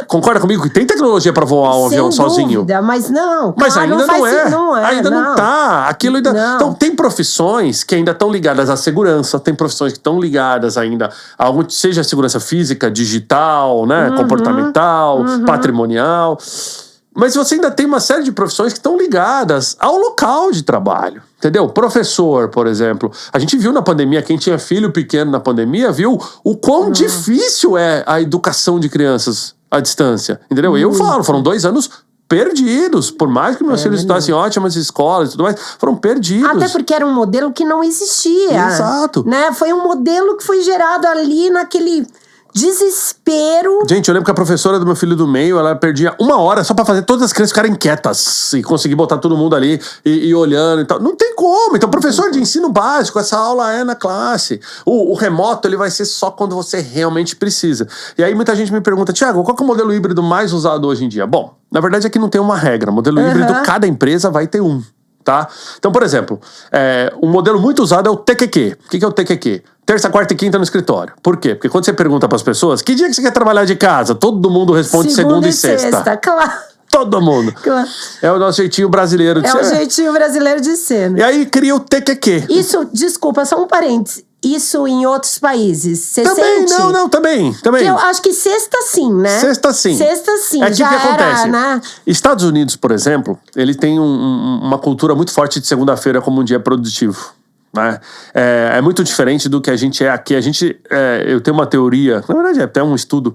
Concorda comigo que tem tecnologia para voar um avião sozinho? Dúvida, mas não. Mas ainda não é. Ainda não tá. Aquilo ainda... Não. Então, tem profissões que ainda estão ligadas à segurança, tem profissões que estão ligadas ainda a algo, seja segurança física, digital, né, comportamental, patrimonial. Mas você ainda tem uma série de profissões que estão ligadas ao local de trabalho. Entendeu? Professor, por exemplo. A gente viu na pandemia, quem tinha filho pequeno na pandemia, viu o quão difícil é a educação de crianças à distância. Entendeu? Eu falo, foram 2 anos perdidos. Por mais que meus filhos estudassem em ótimas escolas e tudo mais, foram perdidos. Até porque era um modelo que não existia. Exato. Né? Foi um modelo que foi gerado ali naquele desespero. Gente, eu lembro que a professora do meu filho do meio, ela perdia 1 hora só pra fazer todas as crianças ficarem quietas e conseguir botar todo mundo ali e olhando e tal. Não tem como. Então, professor de ensino básico, essa aula é na classe. O remoto, ele vai ser só quando você realmente precisa. E aí muita gente me pergunta, Thiago, qual que é o modelo híbrido mais usado hoje em dia? Bom, na verdade aqui não tem uma regra. Modelo híbrido, cada empresa vai ter um. Tá? Então, por exemplo, um modelo muito usado é o TQQ. O que é o TQQ? Terça, quarta e quinta no escritório. Por quê? Porque quando você pergunta pras pessoas, que dia que você quer trabalhar de casa? Todo mundo responde segunda e sexta. Claro. Todo mundo. Claro. É o nosso jeitinho brasileiro de ser. É o jeitinho brasileiro de ser. Né? E aí cria o TQQ. Isso, desculpa, só um parênteses. Isso em outros países, você também, sente? Não, também. Que eu acho que sexta sim, né? Sexta sim. Sexta sim, É que já o que acontece? era, né? Estados Unidos, por exemplo, ele tem uma cultura muito forte de segunda-feira como um dia produtivo. Né? É muito diferente do que a gente é aqui. Eu tenho uma teoria, na verdade é até um estudo,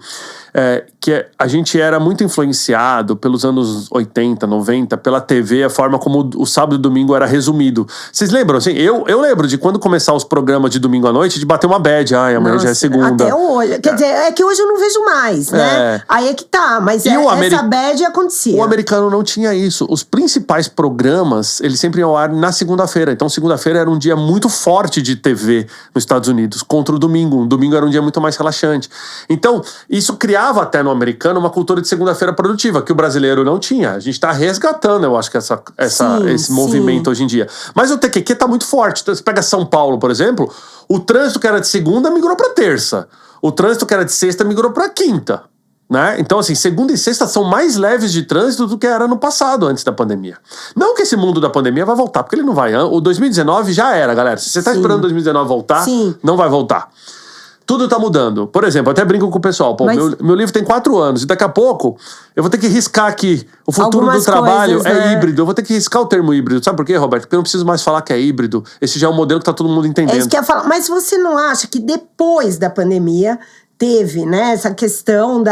que a gente era muito influenciado pelos anos 80, 90, pela TV, a forma como o sábado e domingo era resumido. Vocês lembram? Assim, eu lembro de quando começar os programas de domingo à noite, de bater uma bad, amanhã já é segunda. Até hoje. Quer dizer, é que hoje eu não vejo mais, né? Aí é que tá, mas essa bad acontecia. O americano não tinha isso. Os principais programas, eles sempre iam ao ar na segunda-feira. Então, segunda-feira era um dia muito forte de TV nos Estados Unidos, contra o domingo. O domingo era um dia muito mais relaxante. Então, isso criava até no americano uma cultura de segunda-feira produtiva, que o brasileiro não tinha. A gente tá resgatando, eu acho que esse movimento hoje em dia. Mas o TQQ tá muito forte. Então, você pega São Paulo, por exemplo, o trânsito que era de segunda migrou pra terça. O trânsito que era de sexta migrou pra quinta. Né? Então, assim, segunda e sexta são mais leves de trânsito do que era no passado, antes da pandemia. Não que esse mundo da pandemia vai voltar, porque ele não vai. O 2019 já era, galera. Se você tá esperando 2019 voltar, não vai voltar. Tudo tá mudando. Por exemplo, eu até brinco com o pessoal. Pô, meu livro tem 4 anos e daqui a pouco eu vou ter que riscar aqui. O futuro do trabalho é híbrido. Eu vou ter que riscar o termo híbrido. Sabe por quê, Roberto? Porque eu não preciso mais falar que é híbrido. Esse já é um modelo que tá todo mundo entendendo. É isso que eu ia falar. Mas você não acha que depois da pandemia teve, né, essa questão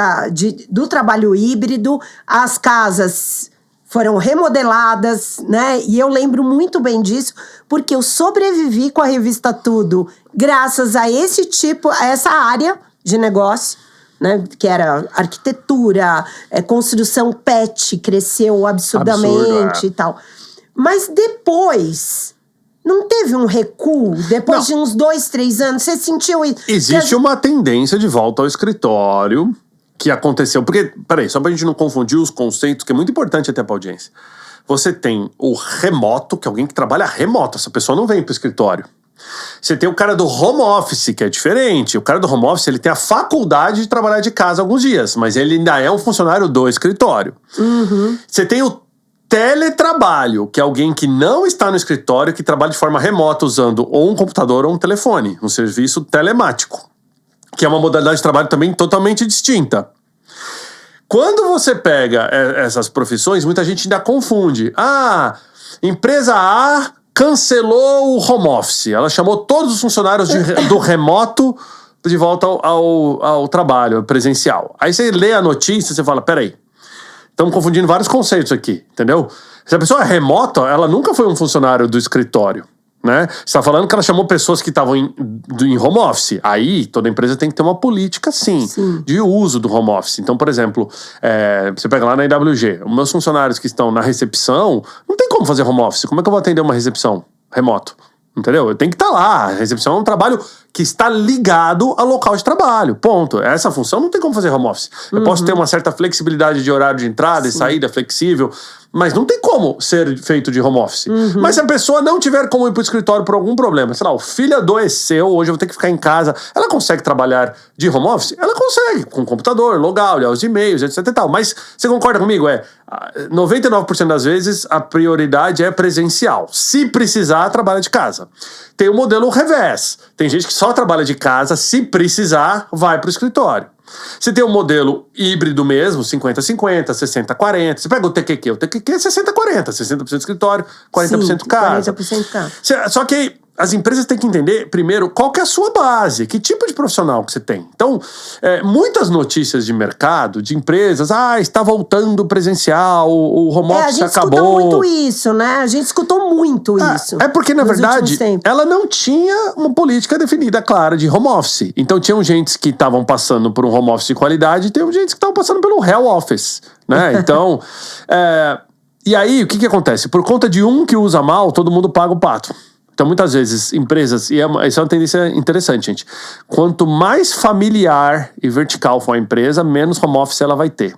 do trabalho híbrido, as casas foram remodeladas, né? E eu lembro muito bem disso, porque eu sobrevivi com a revista Tudo graças a essa área de negócio, né? Que era arquitetura, construção pet, cresceu absurdamente e tal. Mas depois não teve um recuo? Depois de uns 2, 3 anos, você sentiu isso? Existe uma tendência de volta ao escritório que aconteceu. Porque, peraí, só pra gente não confundir os conceitos, que é muito importante até pra audiência. Você tem o remoto, que é alguém que trabalha remoto. Essa pessoa não vem pro escritório. Você tem o cara do home office, que é diferente. O cara do home office, ele tem a faculdade de trabalhar de casa alguns dias, mas ele ainda é um funcionário do escritório. Você tem o teletrabalho, que é alguém que não está no escritório, que trabalha de forma remota usando ou um computador ou um telefone, um serviço telemático, que é uma modalidade de trabalho também totalmente distinta. Quando você pega essas profissões, muita gente ainda confunde. Empresa A cancelou o home office. Ela chamou todos os funcionários do remoto de volta ao trabalho presencial. Aí você lê a notícia e você fala, peraí, estamos confundindo vários conceitos aqui, entendeu? Se a pessoa é remota, ela nunca foi um funcionário do escritório, né? Você está falando que ela chamou pessoas que estavam em home office. Aí, toda empresa tem que ter uma política, sim, de uso do home office. Então, por exemplo, você pega lá na IWG, os meus funcionários que estão na recepção, não tem como fazer home office. Como é que eu vou atender uma recepção remoto? Entendeu? Eu tenho que estar lá. A recepção é um trabalho que está ligado ao local de trabalho. Ponto. Essa função não tem como fazer home office. Eu posso ter uma certa flexibilidade de horário de entrada e saída flexível, mas não tem como ser feito de home office. Mas se a pessoa não tiver como ir para o escritório por algum problema, sei lá, o filho adoeceu, hoje eu vou ter que ficar em casa, ela consegue trabalhar de home office? Ela consegue, com o computador, logar, olhar os e-mails, etc e tal. Mas você concorda comigo? 99% das vezes a prioridade é presencial. Se precisar, trabalha de casa. Tem o modelo revés. Tem gente que só trabalha de casa, se precisar, vai para o escritório. Você tem um modelo híbrido mesmo, 50-50, 60-40. Você pega o TQQ é 60-40, 60% escritório, 40% casa. 40% casa. Só que as empresas têm que entender, primeiro, qual que é a sua base, que tipo de profissional que você tem. Então, muitas notícias de mercado, de empresas, está voltando presencial, o home office acabou. A gente escutou muito isso, né? A gente escutou muito isso. É porque, na verdade, ela não tinha uma política definida, clara, de home office. Então, tinham gente que estavam passando por um home office de qualidade e tinham gente que estavam passando pelo hell office, né? Então, e aí, o que acontece? Por conta de um que usa mal, todo mundo paga o pato. Então, muitas vezes, empresas... E essa é uma tendência interessante, gente. Quanto mais familiar e vertical for a empresa, menos home office ela vai ter.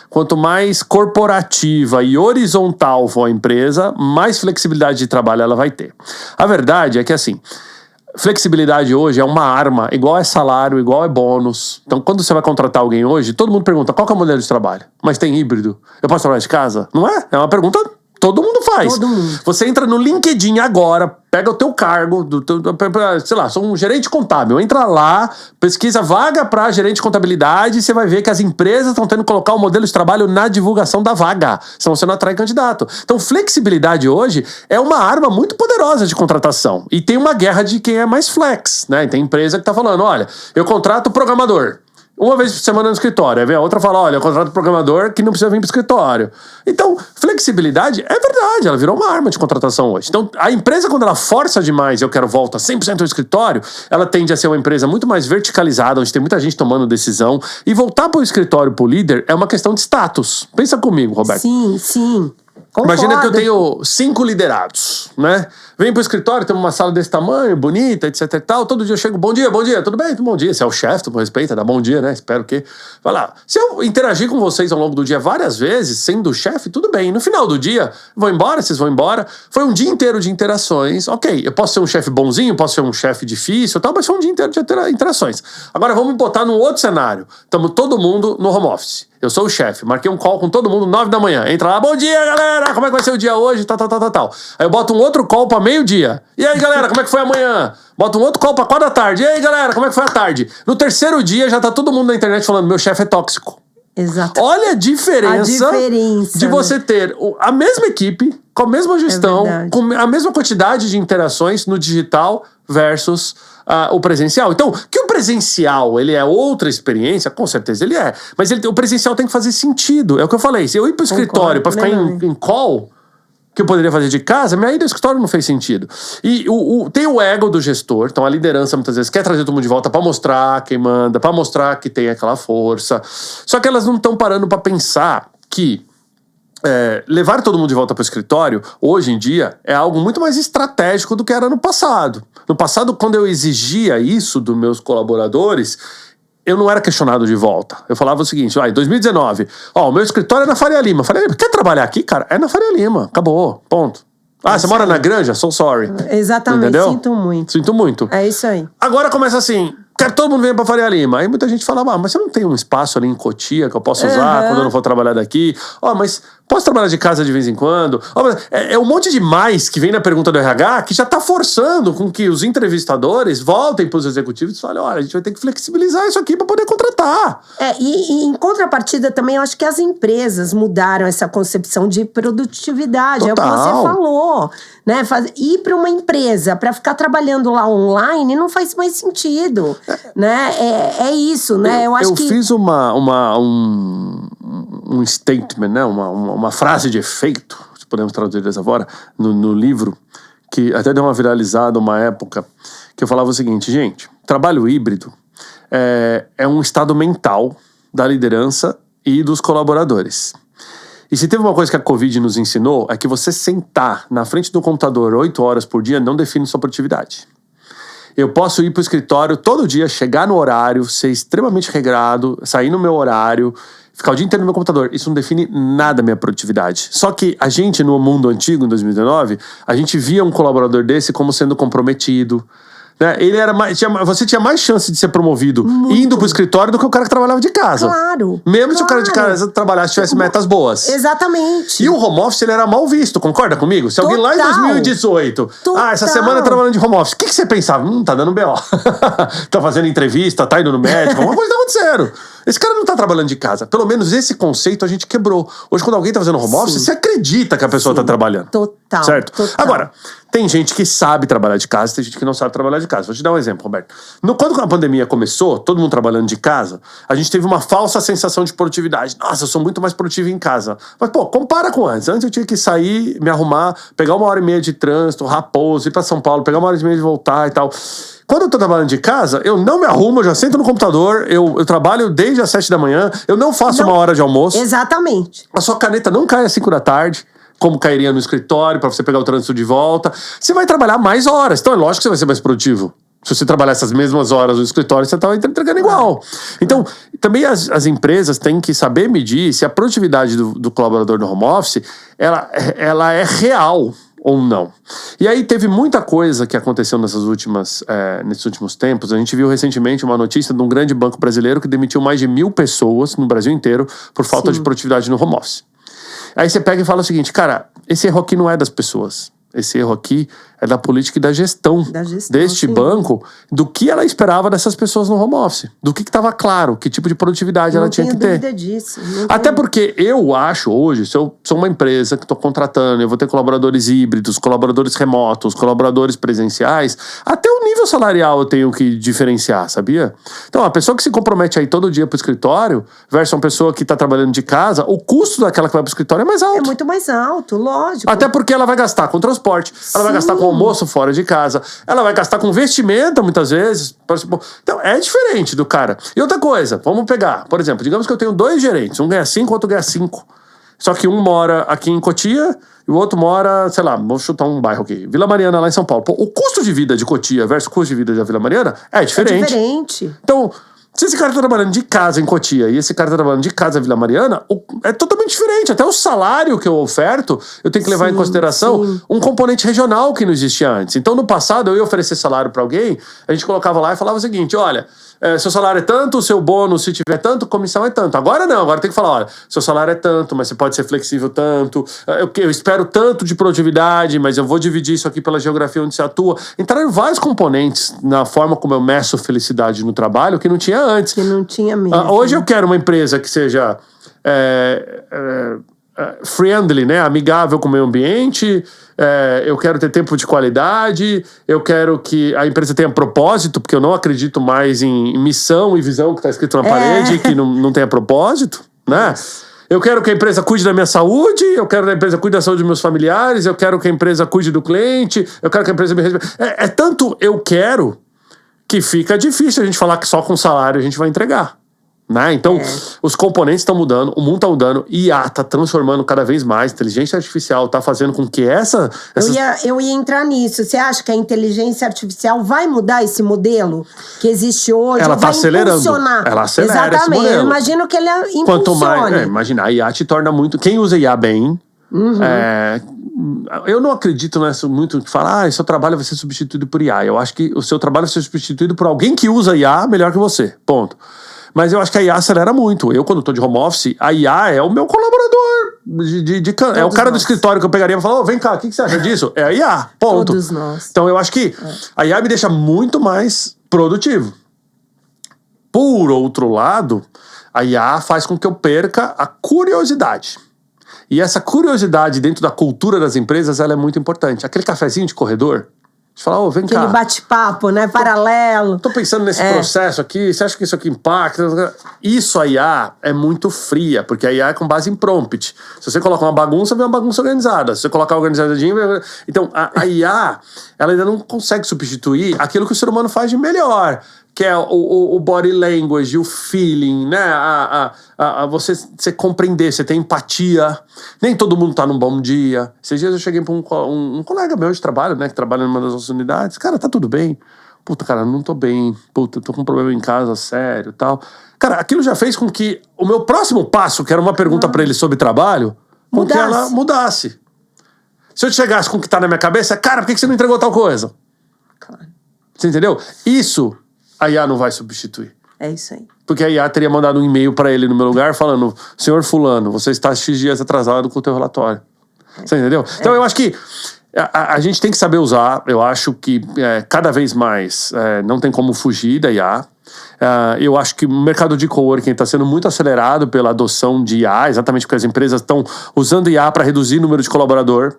Quanto mais corporativa e horizontal for a empresa, mais flexibilidade de trabalho ela vai ter. A verdade é que, assim, flexibilidade hoje é uma arma, igual é salário, igual é bônus. Então, quando você vai contratar alguém hoje, todo mundo pergunta, qual que é o modelo de trabalho? Mas tem híbrido? Eu posso trabalhar de casa? Não é? É uma pergunta... Todo mundo faz. Todo mundo. Você entra no LinkedIn agora, pega o teu cargo, sei lá, sou um gerente contábil. Entra lá, pesquisa vaga para gerente de contabilidade e você vai ver que as empresas estão tendo que colocar o modelo de trabalho na divulgação da vaga. Senão você não atrai candidato. Então, flexibilidade hoje é uma arma muito poderosa de contratação. E tem uma guerra de quem é mais flex, né? Tem empresa que tá falando, olha, eu contrato programador. Uma vez por semana no escritório. Aí vem a outra e fala, olha, eu contrato programador que não precisa vir pro escritório. Então, flexibilidade é verdade, ela virou uma arma de contratação hoje. Então, a empresa, quando ela força demais, eu quero volta 100% ao escritório, ela tende a ser uma empresa muito mais verticalizada, onde tem muita gente tomando decisão. E voltar pro escritório, pro líder, é uma questão de status. Pensa comigo, Roberto. Sim, sim. Concordo. Imagina que eu tenho 5 liderados, né? Vem pro escritório, tem uma sala desse tamanho, bonita, etc e tal. Todo dia eu chego, bom dia, tudo bem? Bom dia. Você é o chefe, tu me respeita, dá bom dia, né? Espero que... Vai lá. Se eu interagir com vocês ao longo do dia várias vezes, sendo o chefe, tudo bem. No final do dia, vou embora, vocês vão embora. Foi um dia inteiro de interações. Ok, eu posso ser um chefe bonzinho, posso ser um chefe difícil, tal, mas foi um dia inteiro de interações. Agora vamos botar num outro cenário. Estamos todo mundo no home office. Eu sou o chefe, marquei um call com todo mundo 9 da manhã. Entra lá, bom dia, galera, como é que vai ser o dia hoje? Tal. Aí eu boto um outro call pra meio-dia. E aí, galera, como é que foi amanhã? Boto um outro call pra 4 da tarde. E aí, galera, como é que foi a tarde? No terceiro dia já tá todo mundo na internet falando, meu chefe é tóxico. Exato. Olha a diferença de você ter a mesma equipe, com a mesma gestão, com a mesma quantidade de interações no digital versus o presencial. Então, que o presencial, ele é outra experiência, com certeza ele é. Mas o presencial tem que fazer sentido. É o que eu falei. Se eu ir pro escritório pra ficar em call, que eu poderia fazer de casa, minha ida ao escritório não fez sentido. E tem o ego do gestor, então a liderança muitas vezes quer trazer todo mundo de volta pra mostrar quem manda, pra mostrar que tem aquela força. Só que elas não estão parando pra pensar que levar todo mundo de volta para o escritório, hoje em dia, é algo muito mais estratégico do que era no passado. No passado, quando eu exigia isso dos meus colaboradores, eu não era questionado de volta. Eu falava o seguinte, em 2019, o meu escritório é na Faria Lima. Faria Lima, quer trabalhar aqui, cara? É na Faria Lima, acabou, ponto. Você mora na Granja? So sorry. Exatamente, entendeu? Sinto muito. É isso aí. Agora começa assim... Quero todo mundo vir pra Faria Lima. Aí muita gente fala, mas você não tem um espaço ali em Cotia que eu posso usar quando eu não for trabalhar daqui? Mas posso trabalhar de casa de vez em quando? Mas é um monte de mais que vem na pergunta do RH que já tá forçando com que os entrevistadores voltem pros executivos e falem, olha, a gente vai ter que flexibilizar isso aqui pra poder contratar. E em contrapartida também, eu acho que as empresas mudaram essa concepção de produtividade. Total. É o que você falou. Né? Ir para uma empresa para ficar trabalhando lá online não faz mais sentido. Né? É isso, né? Eu fiz um statement, né? Uma frase de efeito, se podemos traduzir dessa forma, no livro, que até deu uma viralizada uma época, que eu falava o seguinte, gente, trabalho híbrido é um estado mental da liderança e dos colaboradores. E se teve uma coisa que a Covid nos ensinou, é que você sentar na frente do computador 8 horas por dia não define sua produtividade. Eu posso ir pro escritório todo dia, chegar no horário, ser extremamente regrado, sair no meu horário, ficar o dia inteiro no meu computador. Isso não define nada da minha produtividade. Só que a gente, no mundo antigo, em 2019, a gente via um colaborador desse como sendo comprometido, Né? Ele era você tinha mais chance de ser promovido indo pro escritório do que o cara que trabalhava de casa. Claro. Mesmo se o cara de casa trabalhasse tivesse metas boas. Exatamente. E o home office, ele era mal visto, concorda comigo? Se alguém lá em 2018, essa semana trabalhando de home office, o que você pensava? Tá dando BO. Tá fazendo entrevista, tá indo no médico, alguma coisa tá acontecendo. Esse cara não tá trabalhando de casa. Pelo menos esse conceito a gente quebrou. Hoje, quando alguém tá fazendo home office, você acredita que a pessoa tá trabalhando. Total. Certo? Total. Agora, tem gente que sabe trabalhar de casa, tem gente que não sabe trabalhar de casa. Vou te dar um exemplo, Roberto. Quando a pandemia começou, todo mundo trabalhando de casa, a gente teve uma falsa sensação de produtividade. Nossa, eu sou muito mais produtivo em casa. Mas, pô, compara com antes. Antes eu tinha que sair, me arrumar, pegar 1h30 de trânsito, Raposo, ir pra São Paulo, pegar 1h30 de voltar e tal. Quando eu tô trabalhando de casa, eu não me arrumo, eu já sento no computador, eu trabalho desde as 7 da manhã, eu não faço uma hora de almoço. Exatamente. A sua caneta não cai às 5 da tarde, como cairia no escritório, pra você pegar o trânsito de volta. Você vai trabalhar mais horas, então é lógico que você vai ser mais produtivo. Se você trabalhar essas mesmas horas no escritório, você tá entregando igual. Então, também as empresas têm que saber medir se a produtividade do colaborador no home office, ela é real ou não. E aí teve muita coisa que aconteceu nesses últimos tempos. A gente viu recentemente uma notícia de um grande banco brasileiro que demitiu mais de 1.000 pessoas no Brasil inteiro por falta de produtividade no home office. Aí você pega e fala o seguinte, cara, esse erro aqui não é das pessoas. Esse erro aqui é da política e da gestão deste banco, do que ela esperava dessas pessoas no home office. Do que estava claro, que tipo de produtividade ela tinha que ter. Não tenho dúvida disso. Até porque eu acho hoje, se eu sou uma empresa que estou contratando, eu vou ter colaboradores híbridos, colaboradores remotos, colaboradores presenciais, até o nível salarial eu tenho que diferenciar, sabia? Então, a pessoa que se compromete aí todo dia pro escritório versus uma pessoa que está trabalhando de casa, o custo daquela que vai pro escritório é mais alto. É muito mais alto, lógico. Até porque ela vai gastar com transporte, ela vai gastar com almoço fora de casa, ela vai gastar com vestimenta muitas vezes. Então é diferente do cara. E outra coisa, vamos pegar, por exemplo, digamos que eu tenho 2 gerentes, um ganha 5, outro ganha 5. Só que um mora aqui em Cotia e o outro mora, sei lá, vamos chutar um bairro aqui, Vila Mariana lá em São Paulo. Pô, o custo de vida de Cotia versus o custo de vida da Vila Mariana é diferente. É diferente. Então, se esse cara tá trabalhando de casa em Cotia e esse cara tá trabalhando de casa em Vila Mariana, é totalmente diferente. Até o salário que eu oferto, eu tenho que levar em consideração um componente regional que não existia antes. Então, no passado, eu ia oferecer salário pra alguém, a gente colocava lá e falava o seguinte, olha, seu salário é tanto, o seu bônus, se tiver tanto, comissão é tanto. Agora não, agora tem que falar, olha, seu salário é tanto, mas você pode ser flexível tanto, eu espero tanto de produtividade, mas eu vou dividir isso aqui pela geografia onde você atua. Entraram vários componentes na forma como eu meço felicidade no trabalho que não tinha antes. Que não tinha mesmo. Hoje eu quero uma empresa que seja friendly, né? Amigável com o meio ambiente, eu quero ter tempo de qualidade, eu quero que a empresa tenha propósito, porque eu não acredito mais em missão e visão que está escrito na parede, que não tenha propósito, né? Eu quero que a empresa cuide da minha saúde, eu quero que a empresa cuide da saúde dos meus familiares, eu quero que a empresa cuide do cliente, eu quero que a empresa me respeite. É tanto eu quero que fica difícil a gente falar que só com salário a gente vai entregar. Né? Então, os componentes estão mudando, o mundo está mudando, IA está transformando cada vez mais, inteligência artificial está fazendo com que Eu ia entrar nisso. Você acha que a inteligência artificial vai mudar esse modelo que existe hoje? Ela está acelerando. Ela acelera esse modelo. Eu imagino que ele impulsione. Quanto mais, imagina, a IA te torna muito... Quem usa IA bem... eu não acredito nessa muito que fala, seu trabalho vai ser substituído por IA. Eu acho que o seu trabalho vai ser substituído por alguém que usa IA melhor que você. Ponto. Mas eu acho que a IA acelera muito. Eu, quando tô de home office, a IA é o meu colaborador. É o cara do escritório que eu pegaria e falaria, vem cá, o que você acha disso? É a IA, ponto. Todos nós. Então eu acho que a IA me deixa muito mais produtivo. Por outro lado, a IA faz com que eu perca a curiosidade. E essa curiosidade dentro da cultura das empresas, ela é muito importante. Aquele cafezinho de corredor, você fala, vem cá. Aquele bate-papo, né? Paralelo. Tô pensando nesse processo aqui, você acha que isso aqui impacta? Isso a IA é muito fria, porque a IA é com base em prompt. Se você coloca uma bagunça, vem uma bagunça organizada. Se você colocar organizadinho, vem... Então, a IA, ela ainda não consegue substituir aquilo que o ser humano faz de melhor, que é o body language, o feeling, né? Você compreender, você ter empatia. Nem todo mundo tá num bom dia. Esses dias eu cheguei pra um colega meu de trabalho, né? Que trabalha numa das nossas unidades. Cara, tá tudo bem? Puta, cara, não tô bem. Puta, tô com um problema em casa, sério, tal. Cara, aquilo já fez com que o meu próximo passo, que era uma pergunta pra ele sobre trabalho, com que ela mudasse. Se eu chegasse com o que tá na minha cabeça, cara, por que você não entregou tal coisa? Claro. Você entendeu? Isso a IA não vai substituir. É isso aí. Porque a IA teria mandado um e-mail para ele no meu lugar falando: senhor fulano, você está X dias atrasado com o teu relatório. Você entendeu? Então eu acho que a gente tem que saber usar. Eu acho que cada vez mais não tem como fugir da IA. Eu acho que o mercado de coworking está sendo muito acelerado pela adoção de IA, exatamente porque as empresas estão usando IA para reduzir o número de colaborador.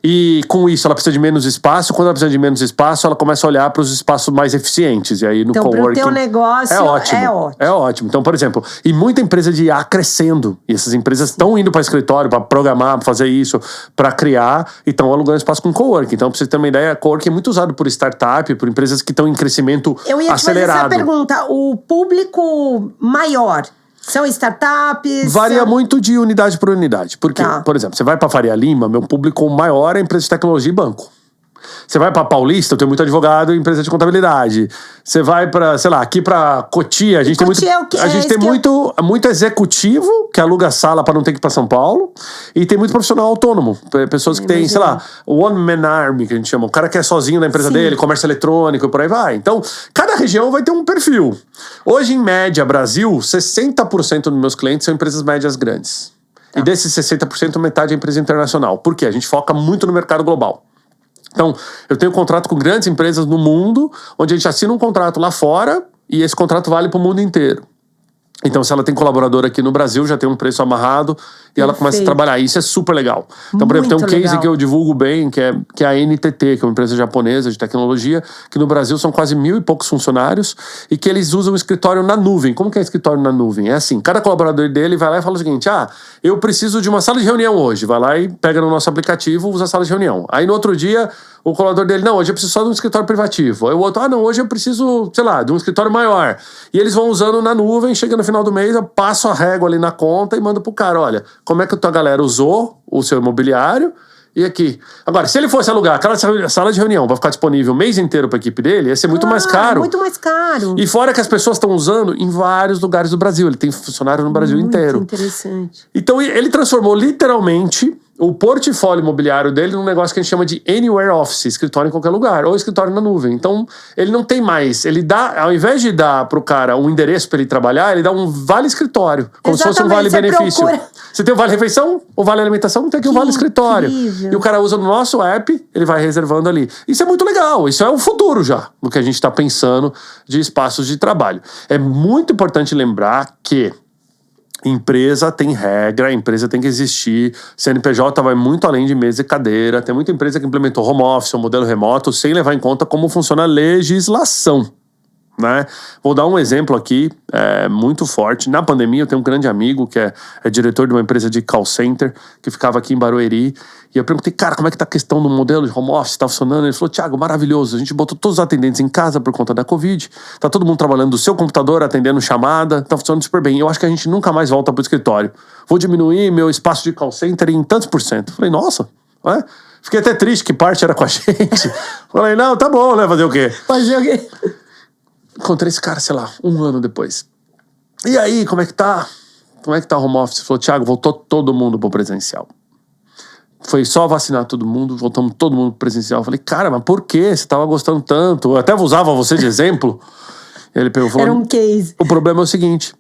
E com isso ela precisa de menos espaço. Quando ela precisa de menos espaço, ela começa a olhar para os espaços mais eficientes. E aí no então, coworking, para o teu negócio é ótimo. É ótimo. Então, por exemplo, e muita empresa de IA crescendo. E essas empresas estão indo para escritório para programar, para fazer isso, para criar, e estão alugando espaço com coworking. Então, para você ter uma ideia, coworking é muito usado por startup, por empresas que estão em crescimento acelerado. Eu ia te fazer essa pergunta. O público maior são startups? Varia muito de unidade por unidade. Porque, por exemplo, você vai para Faria Lima, meu público maior é empresa de tecnologia e banco. Você vai para Paulista, eu tenho muito advogado e empresa de contabilidade. Você vai para, sei lá, aqui para Cotia, a gente tem muito, muito executivo que aluga sala para não ter que ir para São Paulo, e tem muito profissional autônomo, pessoas que têm, sei lá, one man army, que a gente chama, o cara que é sozinho na empresa dele, comércio eletrônico e por aí vai. Então, cada região vai ter um perfil. Hoje, em média, Brasil, 60% dos meus clientes são empresas médias grandes. E desses 60%, metade é empresa internacional. Por quê? A gente foca muito no mercado global. Então, eu tenho contrato com grandes empresas no mundo, onde a gente assina um contrato lá fora e esse contrato vale para o mundo inteiro. Então, se ela tem colaborador aqui no Brasil, já tem um preço amarrado e ela começa a trabalhar. Isso é super legal. Então, por exemplo, tem um case que eu divulgo bem, que é a NTT, que é uma empresa japonesa de tecnologia, que no Brasil são quase 1.000 e poucos funcionários e que eles usam o escritório na nuvem. Como que é escritório na nuvem? É assim, cada colaborador dele vai lá e fala o seguinte: eu preciso de uma sala de reunião hoje. Vai lá e pega no nosso aplicativo, usa a sala de reunião. Aí no outro dia, o colaborador dele: não, hoje eu preciso só de um escritório privativo. Aí o outro: não, hoje eu preciso, sei lá, de um escritório maior. E eles vão usando na nuvem, chega no final do mês, eu passo a régua ali na conta e mando pro cara: olha, como é que a tua galera usou o seu imobiliário? E aqui. Agora, se ele fosse alugar aquela sala de reunião para ficar disponível o mês inteiro para a equipe dele, ia ser muito mais caro. Muito mais caro. E fora que as pessoas estão usando em vários lugares do Brasil. Ele tem funcionário no Brasil inteiro. Muito interessante. Então, ele transformou literalmente o portfólio imobiliário dele num negócio que a gente chama de Anywhere Office, escritório em qualquer lugar, ou escritório na nuvem. Então, ele não tem mais, ele dá, ao invés de dar pro cara um endereço para ele trabalhar, ele dá um vale escritório, como se fosse um vale benefício. Você tem o vale refeição, o vale alimentação, tem aqui o vale escritório. Incrível. E o cara usa no nosso app, ele vai reservando ali. Isso é muito legal, isso é o futuro já, do que a gente está pensando de espaços de trabalho. É muito importante lembrar que empresa tem regra, a empresa tem que existir. CNPJ vai muito além de mesa e cadeira. Tem muita empresa que implementou home office, um modelo remoto, sem levar em conta como funciona a legislação, né? Vou dar um exemplo aqui muito forte. Na pandemia, eu tenho um grande amigo que é diretor de uma empresa de call center que ficava aqui em Barueri. E eu perguntei: cara, como é que tá a questão do modelo de home office? Tá funcionando? Ele falou: Thiago, maravilhoso. A gente botou todos os atendentes em casa por conta da Covid. Tá todo mundo trabalhando do seu computador, atendendo chamada. Tá funcionando super bem. Eu acho que a gente nunca mais volta pro escritório. Vou diminuir meu espaço de call center em tantos %. Falei: nossa, fiquei até triste que parte era com a gente. Falei: não, tá bom, né? Fazer o quê? Encontrei esse cara, sei lá, 1 ano depois. E aí, como é que tá? Como é que tá o home office? Ele falou: Thiago, voltou todo mundo pro presencial. Foi só vacinar todo mundo, voltamos todo mundo pro presencial. Eu falei: cara, mas por quê? Você tava gostando tanto? Eu até usava você de exemplo. Ele pegou e falou: era um case. O problema é o seguinte: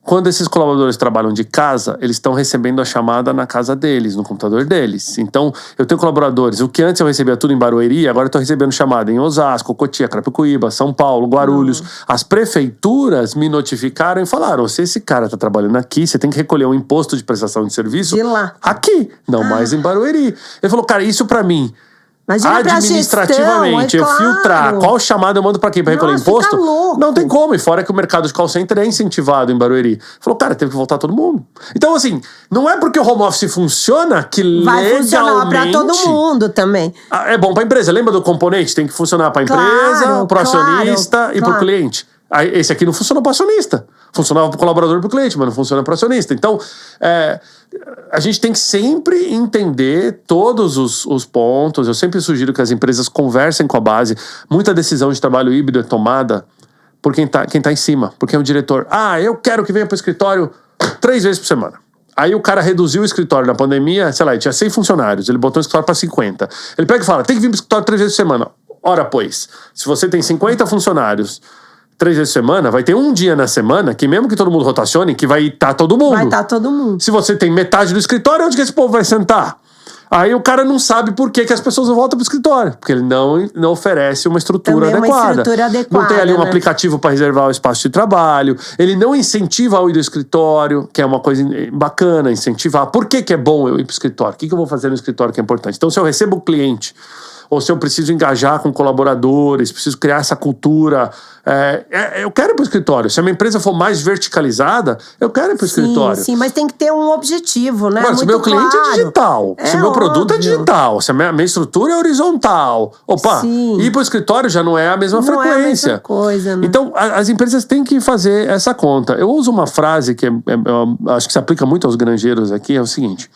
quando esses colaboradores trabalham de casa, eles estão recebendo a chamada na casa deles, no computador deles. Então, eu tenho colaboradores. O que antes eu recebia tudo em Barueri, agora eu estou recebendo chamada em Osasco, Cotia, Carapicuíba, São Paulo, Guarulhos. As prefeituras me notificaram e falaram: se esse cara está trabalhando aqui, você tem que recolher um imposto de prestação de serviço de lá. Aqui, não mais em Barueri. Ele falou: cara, isso para mim, administrativamente, eu filtrar qual chamada eu mando pra quem pra recolher imposto, não tem como. E fora que o mercado de call center é incentivado em Barueri. Falou: cara, teve que voltar todo mundo. Então, assim, não é porque o home office funciona que vai funcionar pra todo mundo também. É bom pra empresa. Lembra do componente? Tem que funcionar pra empresa, pro acionista e pro cliente. Esse aqui não funciona pro acionista. Funcionava pro colaborador e pro cliente, mas não funciona pro acionista. Então, a gente tem que sempre entender todos os pontos. Eu sempre sugiro que as empresas conversem com a base. Muita decisão de trabalho híbrido é tomada por quem tá em cima. Porque é um diretor: eu quero que venha pro escritório 3 vezes por semana. Aí o cara reduziu o escritório na pandemia, sei lá, ele tinha 100 funcionários. Ele botou o escritório para 50. Ele pega e fala: tem que vir pro escritório 3 vezes por semana. Ora, pois, se você tem 50 funcionários 3 vezes por semana, vai ter um dia na semana que mesmo que todo mundo rotacione, que vai estar todo mundo. Vai estar todo mundo. Se você tem metade do escritório, onde que esse povo vai sentar? Aí o cara não sabe por que as pessoas não voltam pro escritório. Porque ele não oferece uma estrutura Também adequada. uma estrutura adequada. Não tem ali um aplicativo para reservar o espaço de trabalho. Ele não incentiva ao ir do escritório, que é uma coisa bacana, incentivar. Por que é bom eu ir pro escritório? O que eu vou fazer no escritório que é importante? Então, se eu recebo um cliente, ou se eu preciso engajar com colaboradores, preciso criar essa cultura. Eu quero ir para o escritório. Se a minha empresa for mais verticalizada, eu quero ir para o escritório. Sim, mas tem que ter um objetivo, né? Agora, se o meu cliente é digital, se o meu produto é digital, se a minha estrutura é horizontal, ir para o escritório já não é a mesma frequência. Não é a mesma coisa, né? Então, as empresas têm que fazer essa conta. Eu uso uma frase que eu acho que se aplica muito aos granjeiros aqui, é o seguinte: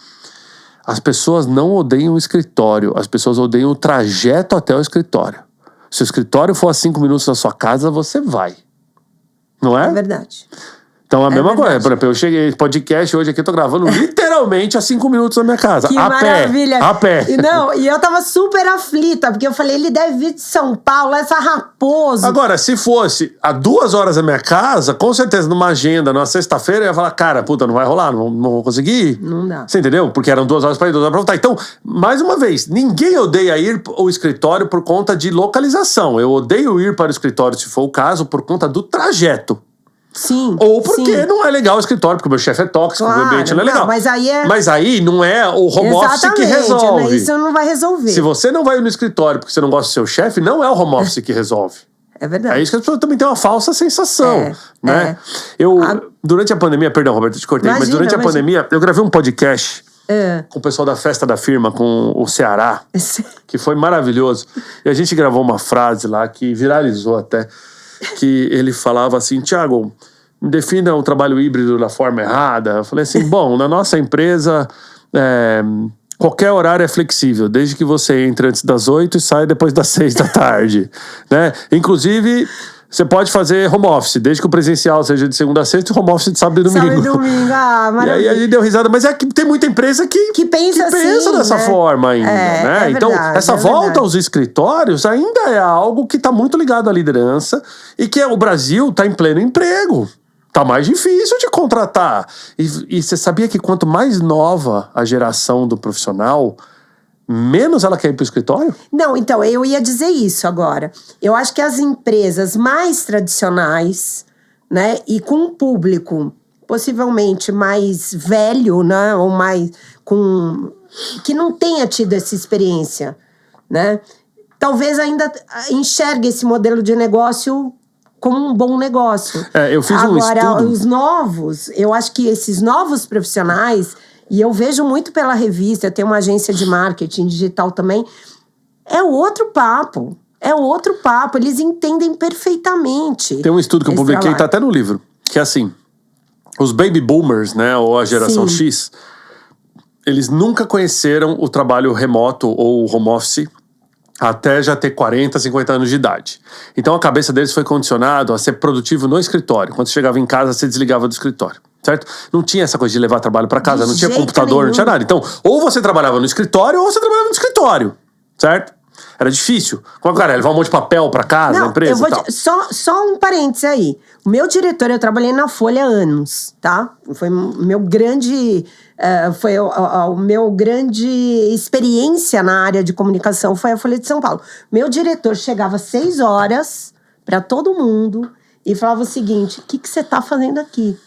as pessoas não odeiam o escritório, as pessoas odeiam o trajeto até o escritório. Se o escritório for a 5 minutos da sua casa, você vai. Não é? É verdade. Então, a mesma coisa. Por exemplo, eu cheguei podcast hoje aqui, eu tô gravando literalmente a 5 minutos da minha casa. Que maravilha. A pé. E eu tava super aflita, porque eu falei, ele deve vir de São Paulo, essa raposa. Agora, se fosse a 2 horas da minha casa, com certeza numa agenda, numa sexta-feira, eu ia falar, cara, puta, não vai rolar, não vou conseguir ir. Não dá. Você entendeu? Porque eram 2 horas pra ir, 2 horas pra voltar. Então, mais uma vez, ninguém odeia ir ao escritório por conta de localização. Eu odeio ir para o escritório, se for o caso, por conta do trajeto. Sim. Ou porque não é legal o escritório, porque o meu chefe é tóxico, o meu ambiente não é legal. Mas aí não é o home office que resolve. Né? Isso não vai resolver. Se você não vai no escritório porque você não gosta do seu chefe, não é o home office que resolve. É verdade. É isso que as pessoas também têm uma falsa sensação, né? Durante a pandemia, perdão, Roberto, te cortei, mas durante a pandemia, eu gravei um podcast com o pessoal da festa da firma, com o Ceará, que foi maravilhoso. E a gente gravou uma frase lá que viralizou até, que ele falava assim: Thiago, me defina o trabalho híbrido da forma errada. Eu falei assim, bom, na nossa empresa, qualquer horário é flexível, desde que você entre antes das 8 e saia depois das 6 da tarde, né? Inclusive, você pode fazer home office, desde que o presencial seja de segunda a sexta e o home office de sábado e domingo. Sábado e domingo, maravilha. E aí a gente deu risada, mas é que tem muita empresa que pensa assim, dessa forma ainda, né? Então, essa volta aos escritórios ainda é algo que está muito ligado à liderança e que o Brasil está em pleno emprego. Tá mais difícil de contratar. E você sabia que quanto mais nova a geração do profissional, menos ela quer ir para o escritório? Não, então, eu ia dizer isso agora. Eu acho que as empresas mais tradicionais, né, e com um público possivelmente mais velho, né, ou mais que não tenha tido essa experiência, né, talvez ainda enxergue esse modelo de negócio como um bom negócio. Eu fiz um estudo. Agora, os novos, eu acho que esses novos profissionais, e eu vejo muito pela revista, eu tenho uma agência de marketing digital também, é outro papo. É outro papo, eles entendem perfeitamente. Tem um estudo que eu publiquei, tá até no livro, que é assim, os baby boomers, né, ou a geração X, eles nunca conheceram o trabalho remoto ou home office até já ter 40, 50 anos de idade. Então a cabeça deles foi condicionada a ser produtivo no escritório. Quando você chegava em casa, você desligava do escritório, certo? Não tinha essa coisa de levar trabalho para casa, não tinha computador, não tinha nada. Então, ou você trabalhava no escritório, ou você trabalhava no escritório, certo? Era difícil. Como cara, levar um monte de papel para casa, na empresa e tal. Só um parênteses aí. O meu diretor, eu trabalhei na Folha há anos, tá? Foi meu grande... o meu grande experiência na área de comunicação foi a Folha de São Paulo. Meu diretor chegava às 6 horas para todo mundo e falava o seguinte: o que você tá fazendo aqui?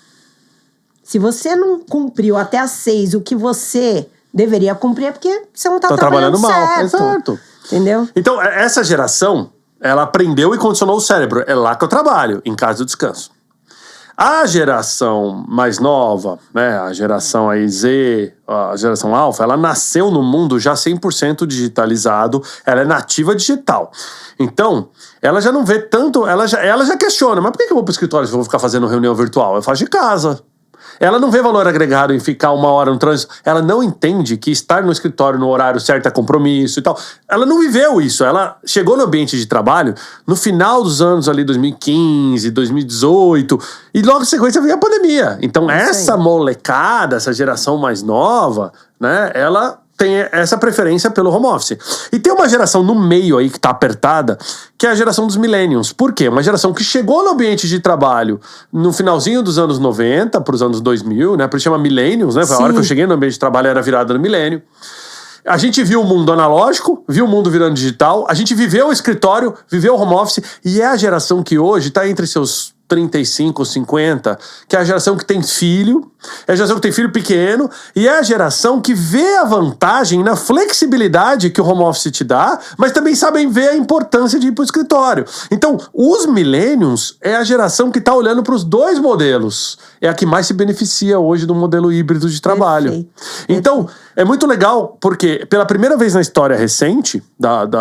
Se você não cumpriu até às 6 o que você deveria cumprir, é porque você não tá trabalhando mal. certo. Exato. Entendeu? Então, essa geração, ela aprendeu e condicionou o cérebro. É lá que eu trabalho, em casa do descanso. A geração mais nova, né, a geração aí Z, a geração Alpha, ela nasceu no mundo já 100% digitalizado, ela é nativa digital. Então, ela já não vê tanto, ela já questiona, mas por que eu vou pro escritório se eu vou ficar fazendo reunião virtual? Eu faço de casa. Ela não vê valor agregado em ficar 1 hora no trânsito. Ela não entende que estar no escritório no horário certo é compromisso e tal. Ela não viveu isso. Ela chegou no ambiente de trabalho no final dos anos ali, 2015, 2018. E logo em sequência veio a pandemia. Então essa molecada, essa geração mais nova, né? Ela tem essa preferência pelo home office. E tem uma geração no meio aí que tá apertada, que é a geração dos millennials. Por quê? Uma geração que chegou no ambiente de trabalho no finalzinho dos anos 90 para os anos 2000, né? Por isso chama millennials, né? Foi a hora que eu cheguei no ambiente de trabalho, era virada no milênio. A gente viu o mundo analógico, viu o mundo virando digital, a gente viveu o escritório, viveu o home office, e é a geração que hoje está entre seus 35, 50, que é a geração que tem filho, é a geração que tem filho pequeno, e é a geração que vê a vantagem na flexibilidade que o home office te dá, mas também sabem ver a importância de ir para o escritório. Então, os millennials é a geração que está olhando para os dois modelos. É a que mais se beneficia hoje do modelo híbrido de trabalho. Perfeito. Então, é muito legal porque, pela primeira vez na história recente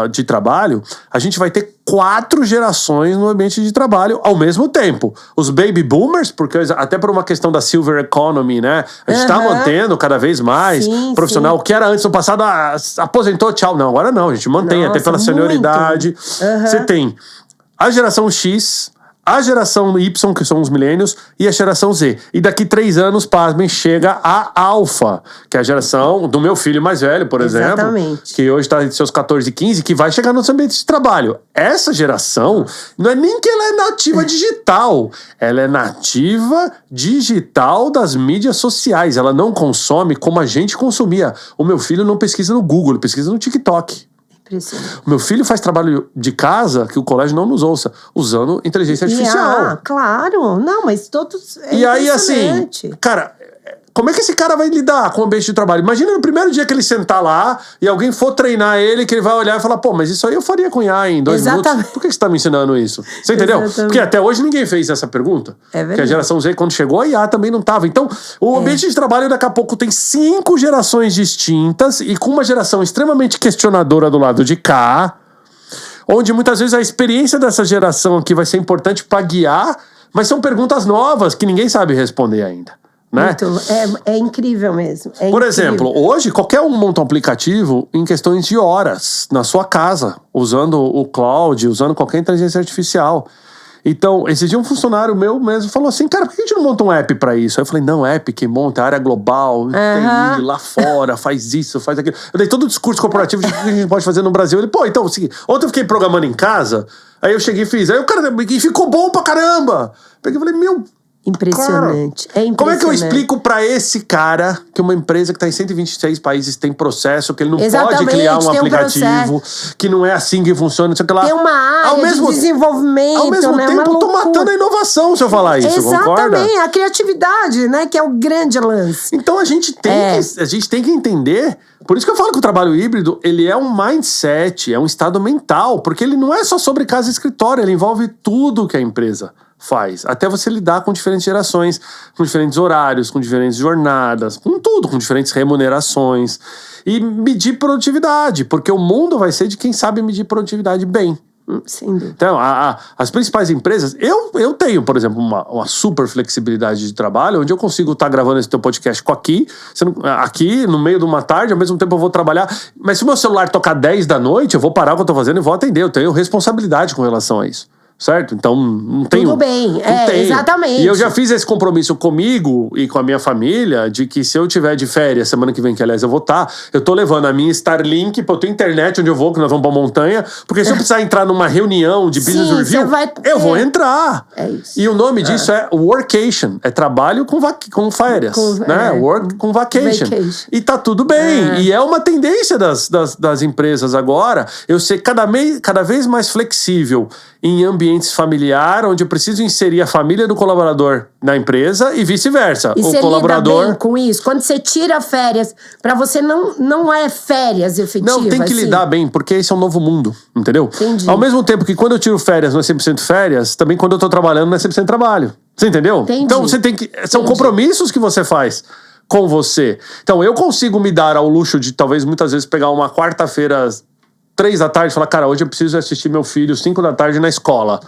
de trabalho, a gente vai ter 4 gerações no ambiente de trabalho ao mesmo tempo. Os baby boomers, porque até por uma questão da silver economy, né? A gente está mantendo cada vez mais profissional. O que era antes no passado, aposentou, tchau. Não, agora não, a gente mantém, até pela senioridade. Você tem a geração X, a geração Y, que são os millennials, e a geração Z. E daqui 3 anos, pasmem, chega a Alpha, que é a geração do meu filho mais velho, por exemplo. Exatamente. Que hoje está entre seus 14 e 15, que vai chegar nos ambientes de trabalho. Essa geração, não é nem que ela é nativa digital, ela é nativa digital das mídias sociais. Ela não consome como a gente consumia. O meu filho não pesquisa no Google, ele pesquisa no TikTok. O meu filho faz trabalho de casa que o colégio não nos ouça, usando inteligência artificial. Claro. Não, mas todos... E aí, assim, cara, como é que esse cara vai lidar com o ambiente de trabalho? Imagina no primeiro dia que ele sentar lá e alguém for treinar ele, que ele vai olhar e falar, pô, mas isso aí eu faria com IA em 2 minutos. Por que você tá me ensinando isso? Você entendeu? Porque até hoje ninguém fez essa pergunta. É verdade. Porque a geração Z, quando chegou, a IA também não tava. Então, o ambiente de trabalho daqui a pouco tem 5 gerações distintas e com uma geração extremamente questionadora do lado de cá, onde muitas vezes a experiência dessa geração aqui vai ser importante para guiar, mas são perguntas novas que ninguém sabe responder ainda. Né? É incrível mesmo. Por exemplo, hoje qualquer um monta um aplicativo em questões de horas na sua casa, usando o cloud, usando qualquer inteligência artificial. Então, esse dia um funcionário meu mesmo falou assim, cara, por que a gente não monta um app pra isso? Aí eu falei, não, app que monta, área global, TI, lá fora, faz isso, faz aquilo. Eu dei todo o discurso corporativo de o que a gente pode fazer no Brasil. Ele, pô, então, assim, ontem eu fiquei programando em casa, aí eu cheguei e fiz, aí o cara, e ficou bom pra caramba. Peguei e falei, meu... Impressionante. Cara, como é que eu explico pra esse cara que uma empresa que tá em 126 países tem processo, que ele não pode criar um aplicativo, que não é assim que funciona, não sei o que lá. Tem uma área de desenvolvimento, ao mesmo tempo, eu tô matando a inovação se eu falar isso, concorda? Exatamente, a criatividade, né, que é o grande lance. Então a gente tem que entender. Por isso que eu falo que o trabalho híbrido, ele é um mindset, é um estado mental, porque ele não é só sobre casa e escritório, ele envolve tudo que a empresa faz. Até você lidar com diferentes gerações, com diferentes horários, com diferentes jornadas, com tudo, com diferentes remunerações. E medir produtividade, porque o mundo vai ser de quem sabe medir produtividade bem. Sem dúvida. Então, as principais empresas, eu tenho, por exemplo, uma super flexibilidade de trabalho, onde eu consigo estar gravando esse teu podcast aqui, no meio de uma tarde, ao mesmo tempo eu vou trabalhar. Mas se o meu celular tocar 10 da noite, eu vou parar o que eu tô fazendo e vou atender. Eu tenho responsabilidade com relação a isso. Certo? Então, não tenho... Tudo bem, exatamente. E eu já fiz esse compromisso comigo e com a minha família, de que se eu tiver de férias, semana que vem, que aliás eu vou estar, eu tô levando a minha Starlink pra eu ter internet onde eu vou, que nós vamos pra montanha, porque se eu precisar entrar numa reunião de business review, eu vou entrar. É isso. E o nome disso é workation, é trabalho com férias, né? Work com vacation. E tá tudo bem. E é uma tendência das empresas agora, eu ser cada vez mais flexível em ambientes familiar, onde eu preciso inserir a família do colaborador na empresa e vice-versa. E o você colaborador lida bem com isso? Quando você tira férias, pra você não é férias efetivas. Não, tem que lidar bem, porque esse é um novo mundo, entendeu? Entendi. Ao mesmo tempo que quando eu tiro férias não é 100% férias, também quando eu tô trabalhando não é 100% trabalho. Você entendeu? Entendi. Então você tem que... São compromissos que você faz com você. Então eu consigo me dar ao luxo de talvez muitas vezes pegar uma quarta-feira 3 da tarde e falar, cara, hoje eu preciso assistir meu filho 5 da tarde na escola.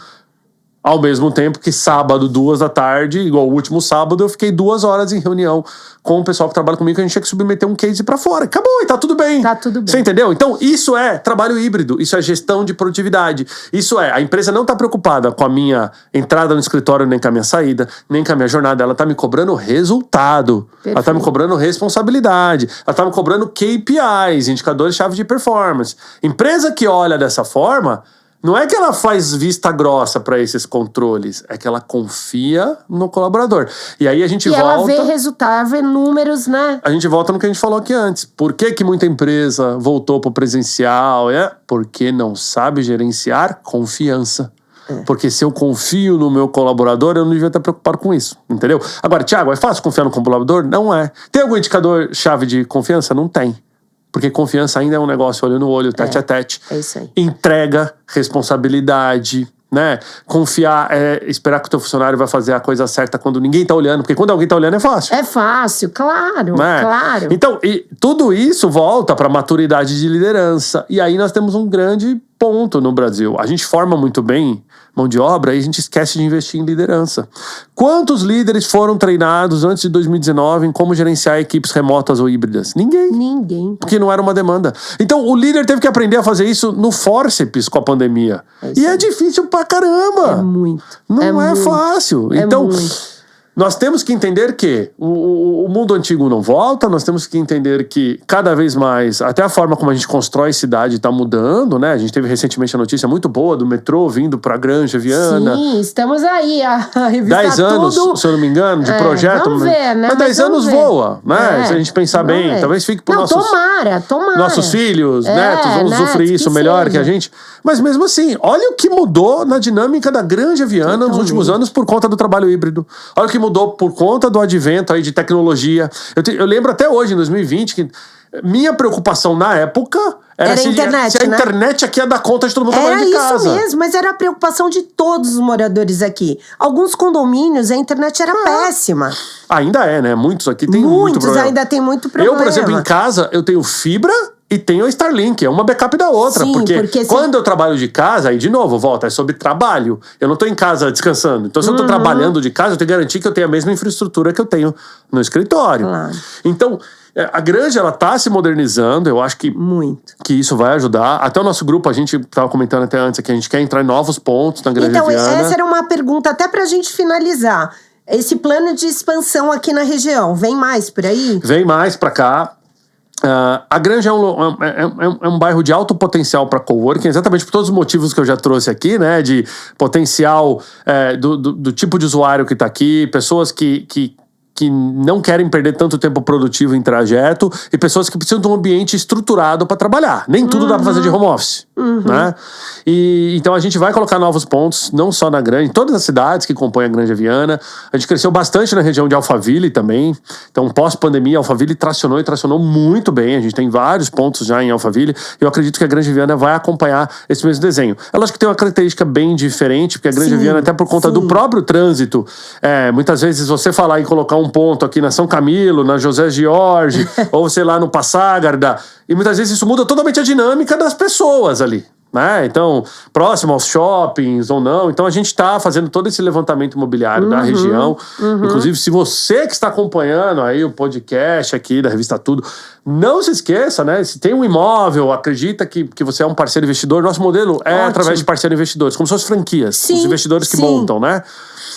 Ao mesmo tempo que sábado, 2 da tarde, igual o último sábado, eu fiquei 2 horas em reunião com o pessoal que trabalha comigo, que a gente tinha que submeter um case pra fora. Acabou, e tá tudo bem. Tá tudo bem. Você entendeu? Então, isso é trabalho híbrido, isso é gestão de produtividade. Isso é, a empresa não tá preocupada com a minha entrada no escritório, nem com a minha saída, nem com a minha jornada. Ela tá me cobrando resultado. Perfeito. Ela tá me cobrando responsabilidade. Ela tá me cobrando KPIs, indicadores-chave de performance. Empresa que olha dessa forma, não é que ela faz vista grossa para esses controles, é que ela confia no colaborador. E aí a gente volta... ela vê resultado, vê números, né? A gente volta no que a gente falou aqui antes. Por que muita empresa voltou pro presencial? Porque não sabe gerenciar confiança. Porque se eu confio no meu colaborador, eu não devia estar preocupado com isso, entendeu? Agora, Thiago, é fácil confiar no colaborador? Não é. Tem algum indicador-chave de confiança? Não tem. Porque confiança ainda é um negócio olho no olho, tete a tete. É isso aí. Entrega, responsabilidade, né? Confiar, esperar que o teu funcionário vai fazer a coisa certa quando ninguém tá olhando. Porque quando alguém tá olhando é fácil. É fácil, claro, Né? claro. Então, e tudo isso volta para maturidade de liderança. E aí nós temos um grande ponto no Brasil. A gente forma muito bem mão de obra e a gente esquece de investir em liderança. Quantos líderes foram treinados antes de 2019 em como gerenciar equipes remotas ou híbridas? Ninguém. Porque não era uma demanda. Então, o líder teve que aprender a fazer isso no forceps com a pandemia. E é difícil pra caramba. É muito. Não é fácil. Então, muito. nós temos que entender que o mundo antigo não volta, nós temos que entender que cada vez mais, até a forma como a gente constrói cidade está mudando, né? A gente teve recentemente a notícia muito boa do metrô vindo para Granja Viana. Sim, estamos aí a revistar 10 anos, tudo. se eu não me engano, de projeto. Vamos ver, né? Mas 10 anos voa, né? Se a gente pensar bem, talvez fique para Não, tomara. nossos filhos, netos, vão usufruir isso melhor que a gente. Mas mesmo assim, olha o que mudou na dinâmica da Granja Viana nos últimos anos por conta do trabalho híbrido. Olha o que mudou por conta do advento aí de tecnologia. Eu lembro até hoje, em 2020, que minha preocupação na época era se a internet aqui ia dar conta de todo mundo trabalhando de casa. Era isso mesmo, mas era a preocupação de todos os moradores aqui. Alguns condomínios, a internet era péssima. Ainda é, né? Muitos aqui tem muito problema. Muitos ainda tem muito problema. Eu, por exemplo, em casa, eu tenho fibra e tenho a Starlink, é uma backup da outra. Sim, porque quando eu trabalho de casa, aí de novo, volta, é sobre trabalho. Eu não tô em casa descansando. Então, se eu tô trabalhando de casa, eu tenho que garantir que eu tenho a mesma infraestrutura que eu tenho no escritório. Claro. Então, a Granja, ela tá se modernizando, eu acho que isso vai ajudar. Até o nosso grupo, a gente tava comentando até antes aqui, a gente quer entrar em novos pontos na Granja Viana. Então, essa era uma pergunta até pra gente finalizar. Esse plano de expansão aqui na região, vem mais por aí? Vem mais pra cá. A Granja é um bairro de alto potencial para coworking, exatamente por todos os motivos que eu já trouxe aqui, né? De potencial do tipo de usuário que está aqui, pessoas que não querem perder tanto tempo produtivo em trajeto e pessoas que precisam de um ambiente estruturado para trabalhar. Nem tudo dá para fazer de home office, né? E então a gente vai colocar novos pontos, não só na Granja, em todas as cidades que compõem a Granja Viana. A gente cresceu bastante na região de Alphaville também. Então, pós-pandemia, Alphaville tracionou muito bem. A gente tem vários pontos já em Alphaville. Eu acredito que a Granja Viana vai acompanhar esse mesmo desenho. Ela acho que tem uma característica bem diferente, porque a Granja Viana, até por conta do próprio trânsito, muitas vezes você falar e colocar um ponto aqui na São Camilo, na José George, ou sei lá, no Passagarda, e muitas vezes isso muda totalmente a dinâmica das pessoas ali, né? Então, próximo aos shoppings ou não. Então, a gente está fazendo todo esse levantamento imobiliário da região. Inclusive, se você que está acompanhando aí o podcast aqui da Revista Tudo, não se esqueça, né? Se tem um imóvel, acredita que você é um parceiro investidor, nosso modelo é através de parceiro investidores, como se fossem franquias, os investidores que montam, né?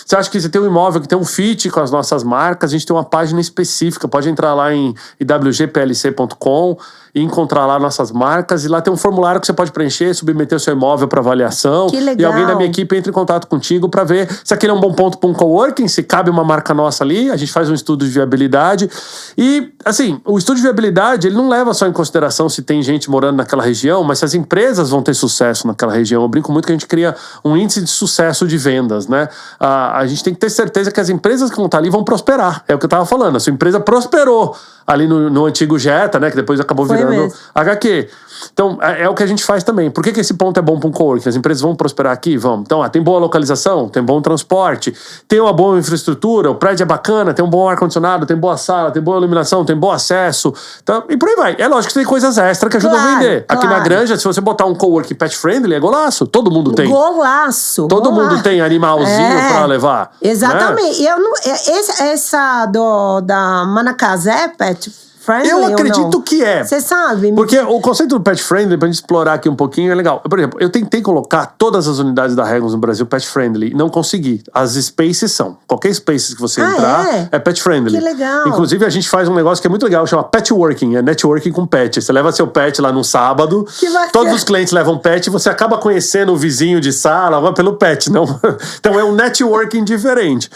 Você acha que você tem um imóvel que tem um fit com as nossas marcas, a gente tem uma página específica, pode entrar lá em iwgplc.com e encontrar lá nossas marcas, e lá tem um formulário que você pode preencher, submeter o seu imóvel para avaliação. Que legal. E alguém da minha equipe entra em contato contigo para ver se aquele é um bom ponto para um coworking, se cabe uma marca nossa ali, a gente faz um estudo de viabilidade. E, assim, o estudo de viabilidade, ele não leva só em consideração se tem gente morando naquela região, mas se as empresas vão ter sucesso naquela região. Eu brinco muito que a gente cria um índice de sucesso de vendas, né? A a gente tem que ter certeza que as empresas que vão estar ali vão prosperar. É o que eu estava falando. A sua empresa prosperou ali no antigo Jetta, né? Que depois acabou virando HQ. Então, é o que a gente faz também. Por que esse ponto é bom para um coworking? As empresas vão prosperar aqui? Vão. Então, tem boa localização, tem bom transporte, tem uma boa infraestrutura, o prédio é bacana, tem um bom ar-condicionado, tem boa sala, tem boa iluminação, tem bom acesso. Então, e por aí vai. É lógico que tem coisas extras que ajudam a vender. Aqui na Granja, se você botar um coworking pet friendly, é golaço. Todo mundo tem. Golaço. Todo mundo tem animalzinho pra levar. Exatamente. Né? Essa da Manacazé é pet friendly? Eu acredito que é. Você sabe? Porque o conceito do pet friendly, pra gente explorar aqui um pouquinho, é legal. Por exemplo, eu tentei colocar todas as unidades da Regos no Brasil pet friendly. Não consegui. As spaces são. Qualquer spaces que você entrar é pet friendly. Que legal. Inclusive, a gente faz um negócio que é muito legal, chama petworking. É networking com pet. Você leva seu pet lá num sábado. Todos os clientes levam pet e você acaba conhecendo o vizinho de sala pelo pet. Não? Então é um networking diferente.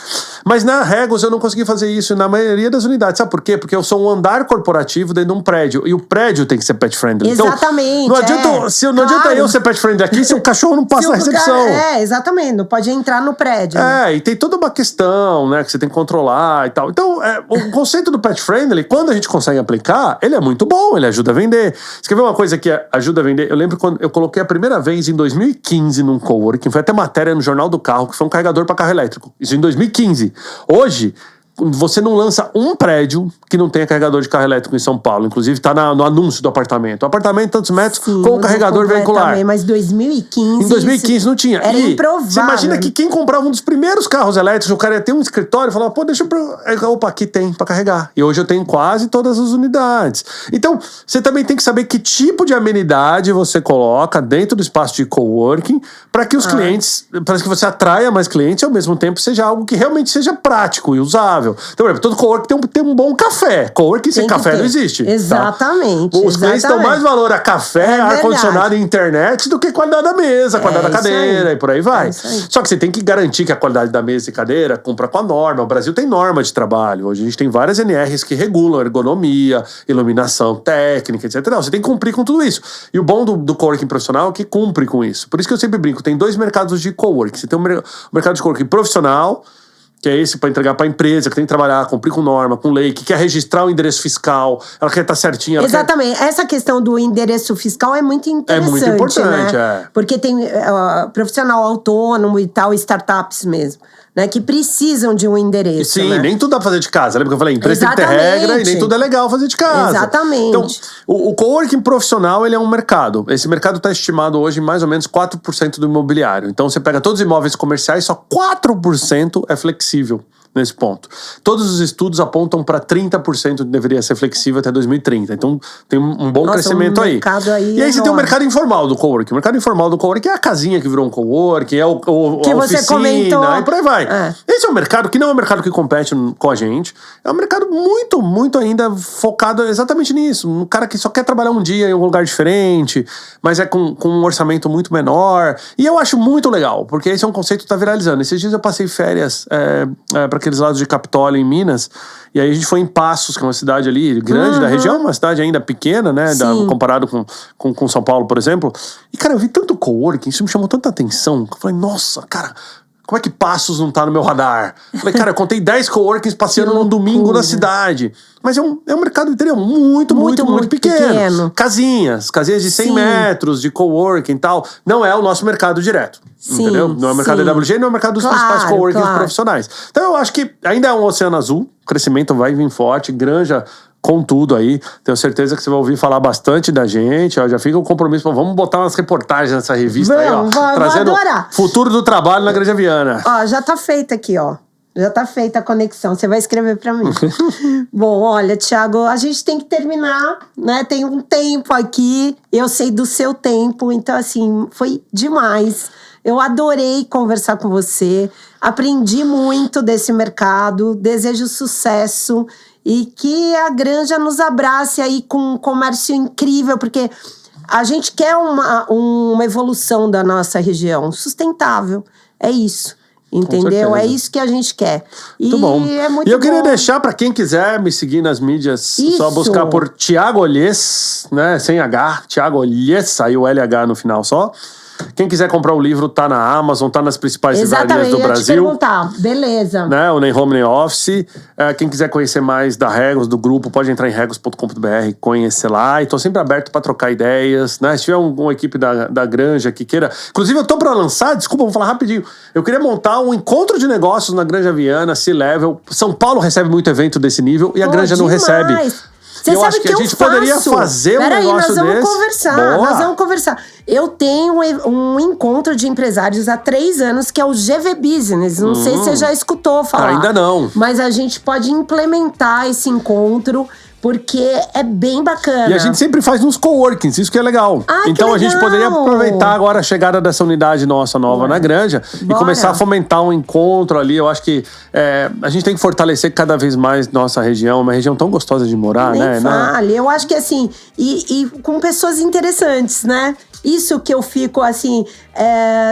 Mas na Regos eu não consegui fazer isso na maioria das unidades. Sabe por quê? Porque eu sou um andar corporativo dentro de um prédio. E o prédio tem que ser pet friendly. Exatamente. Então, não adianta eu ser pet friendly aqui se o cachorro não passa na recepção. Exatamente. Não pode entrar no prédio. E tem toda uma questão, né, que você tem que controlar e tal. Então, o conceito do pet friendly, quando a gente consegue aplicar, ele é muito bom, ele ajuda a vender. Você quer ver uma coisa que ajuda a vender? Eu lembro quando eu coloquei a primeira vez em 2015 num coworking, foi até matéria no Jornal do Carro, que foi um carregador para carro elétrico. Isso em 2015. Hoje, você não lança um prédio que não tenha carregador de carro elétrico em São Paulo. Inclusive, tá no anúncio do apartamento. O apartamento, tantos metros, com o carregador veicular. Também, mas 2015... Em 2015 não tinha. Era improvável. Você imagina que quem comprava um dos primeiros carros elétricos, o cara ia ter um escritório e falava, pô, deixa eu... Opa, aqui tem pra carregar. E hoje eu tenho quase todas as unidades. Então, você também tem que saber que tipo de amenidade você coloca dentro do espaço de coworking para que os clientes... Para que você atraia mais clientes e, ao mesmo tempo, seja algo que realmente seja prático e usável. Então, por exemplo, todo coworking tem um bom café. Coworking sem café não existe. Exatamente. Tá? Os clientes dão mais valor a café, ar-condicionado e internet do que qualidade da mesa, qualidade da cadeira e por aí vai. Só que você tem que garantir que a qualidade da mesa e cadeira cumpra com a norma. O Brasil tem norma de trabalho. Hoje a gente tem várias NRs que regulam ergonomia, iluminação técnica, etc. Não, você tem que cumprir com tudo isso. E o bom do coworking profissional é que cumpre com isso. Por isso que eu sempre brinco, tem dois mercados de coworking. Você tem o mercado de coworking profissional, que é esse para entregar para a empresa, que tem que trabalhar, cumprir com norma, com lei, que quer registrar o endereço fiscal, ela quer estar certinha. Exatamente. Essa questão do endereço fiscal é muito interessante. É muito importante, né? Porque tem profissional autônomo e tal, startups mesmo, né, que precisam de um endereço. Sim, né? Nem tudo dá pra fazer de casa. Lembra que eu falei? Empresa tem que ter regra e nem tudo é legal fazer de casa. Exatamente. Então, o coworking profissional, ele é um mercado. Esse mercado está estimado hoje em mais ou menos 4% do imobiliário. Então, você pega todos os imóveis comerciais, só 4% é flexível nesse ponto. Todos os estudos apontam para 30% deveria ser flexível até 2030. Então, tem um bom crescimento aí. Aí. E aí você tem o mercado informal do coworking. O mercado informal do coworking é a casinha que virou um coworking, é a que você oficina, comentou. e por aí vai. Esse é um mercado que não é um mercado que compete com a gente. É um mercado muito, muito ainda focado exatamente nisso. Um cara que só quer trabalhar um dia em um lugar diferente, mas é com um orçamento muito menor. E eu acho muito legal, porque esse é um conceito que está viralizando. Esses dias eu passei férias para aqueles lados de Capitólio, em Minas, e aí a gente foi em Passos, que é uma cidade ali grande da região, uma cidade ainda pequena, né, comparado com São Paulo, por exemplo. E, cara, eu vi tanto coworking, isso me chamou tanta atenção, que eu falei, nossa, cara, como é que Passos não tá no meu radar? Eu falei, cara, eu contei 10 coworkings passeando num domingo na cidade. Mas é um mercado interior muito pequeno. Casinhas de 100 metros, de coworking e tal. Não é o nosso mercado direto. Entendeu? Não é o mercado da EWG, não é o mercado dos principais coworkings profissionais. Então eu acho que ainda é um oceano azul. O crescimento vai vir forte. Granja com tudo aí. Tenho certeza que você vai ouvir falar bastante da gente. Ó, já fica o compromisso. Vamos botar umas reportagens nessa revista aí, ó. Trazendo o futuro do trabalho na Granja Viana. Ó, já tá feita aqui, ó. Já tá feita a conexão, você vai escrever pra mim. Bom, olha, Thiago, a gente tem que terminar, né? Tem um tempo aqui, eu sei do seu tempo, então assim, foi demais. Eu adorei conversar com você, aprendi muito desse mercado, desejo sucesso e que a Granja nos abrace aí com um comércio incrível, porque a gente quer uma evolução da nossa região, sustentável, é isso. Entendeu? É isso que a gente quer. Muito bom. É muito e eu queria deixar para quem quiser me seguir nas mídias, só buscar por Thiago Olhês, né? Sem H, Thiago Olhês, saiu o LH no final só. Quem quiser comprar o livro, tá na Amazon, tá nas principais livrarias do Brasil. Exatamente, ia te perguntar. Beleza. Né? O Nem Home Nem Office. Quem quiser conhecer mais da Regos, do grupo, pode entrar em regos.com.br, conhecer lá. E tô sempre aberto para trocar ideias, né? Se tiver uma equipe da Granja que queira... Inclusive, eu tô para lançar, desculpa, vou falar rapidinho. Eu queria montar um encontro de negócios na Granja Viana, C-Level. São Paulo recebe muito evento desse nível e a Granja não recebe. Você eu sabe acho que a gente faço? poderia fazer um negócio desse. Nós vamos conversar. Eu tenho um encontro de empresários há 3 anos, que é o GV Business. Não sei se você já escutou falar. Ainda não. Mas a gente pode implementar esse encontro, porque é bem bacana. E a gente sempre faz uns coworkings, isso que é legal. Então a gente poderia aproveitar agora a chegada dessa unidade nossa nova na Granja e começar a fomentar um encontro ali. Eu acho que a gente tem que fortalecer cada vez mais nossa região, uma região tão gostosa de morar, né? Fale. Eu acho que assim, e com pessoas interessantes, né? Isso que eu fico assim,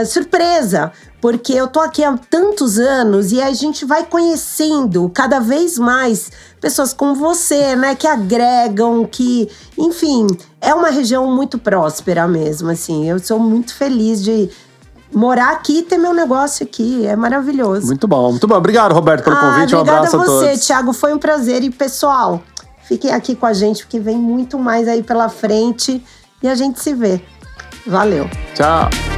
surpresa. Porque eu tô aqui há tantos anos e a gente vai conhecendo cada vez mais pessoas como você, né? Que agregam, que... Enfim, é uma região muito próspera mesmo, assim. Eu sou muito feliz de morar aqui e ter meu negócio aqui. É maravilhoso. Muito bom, muito bom. Obrigado, Roberto, pelo convite. Um abraço a todos. Obrigada a você, Thiago. Foi um prazer. E, pessoal, fiquem aqui com a gente, porque vem muito mais aí pela frente. E a gente se vê. Valeu. Tchau.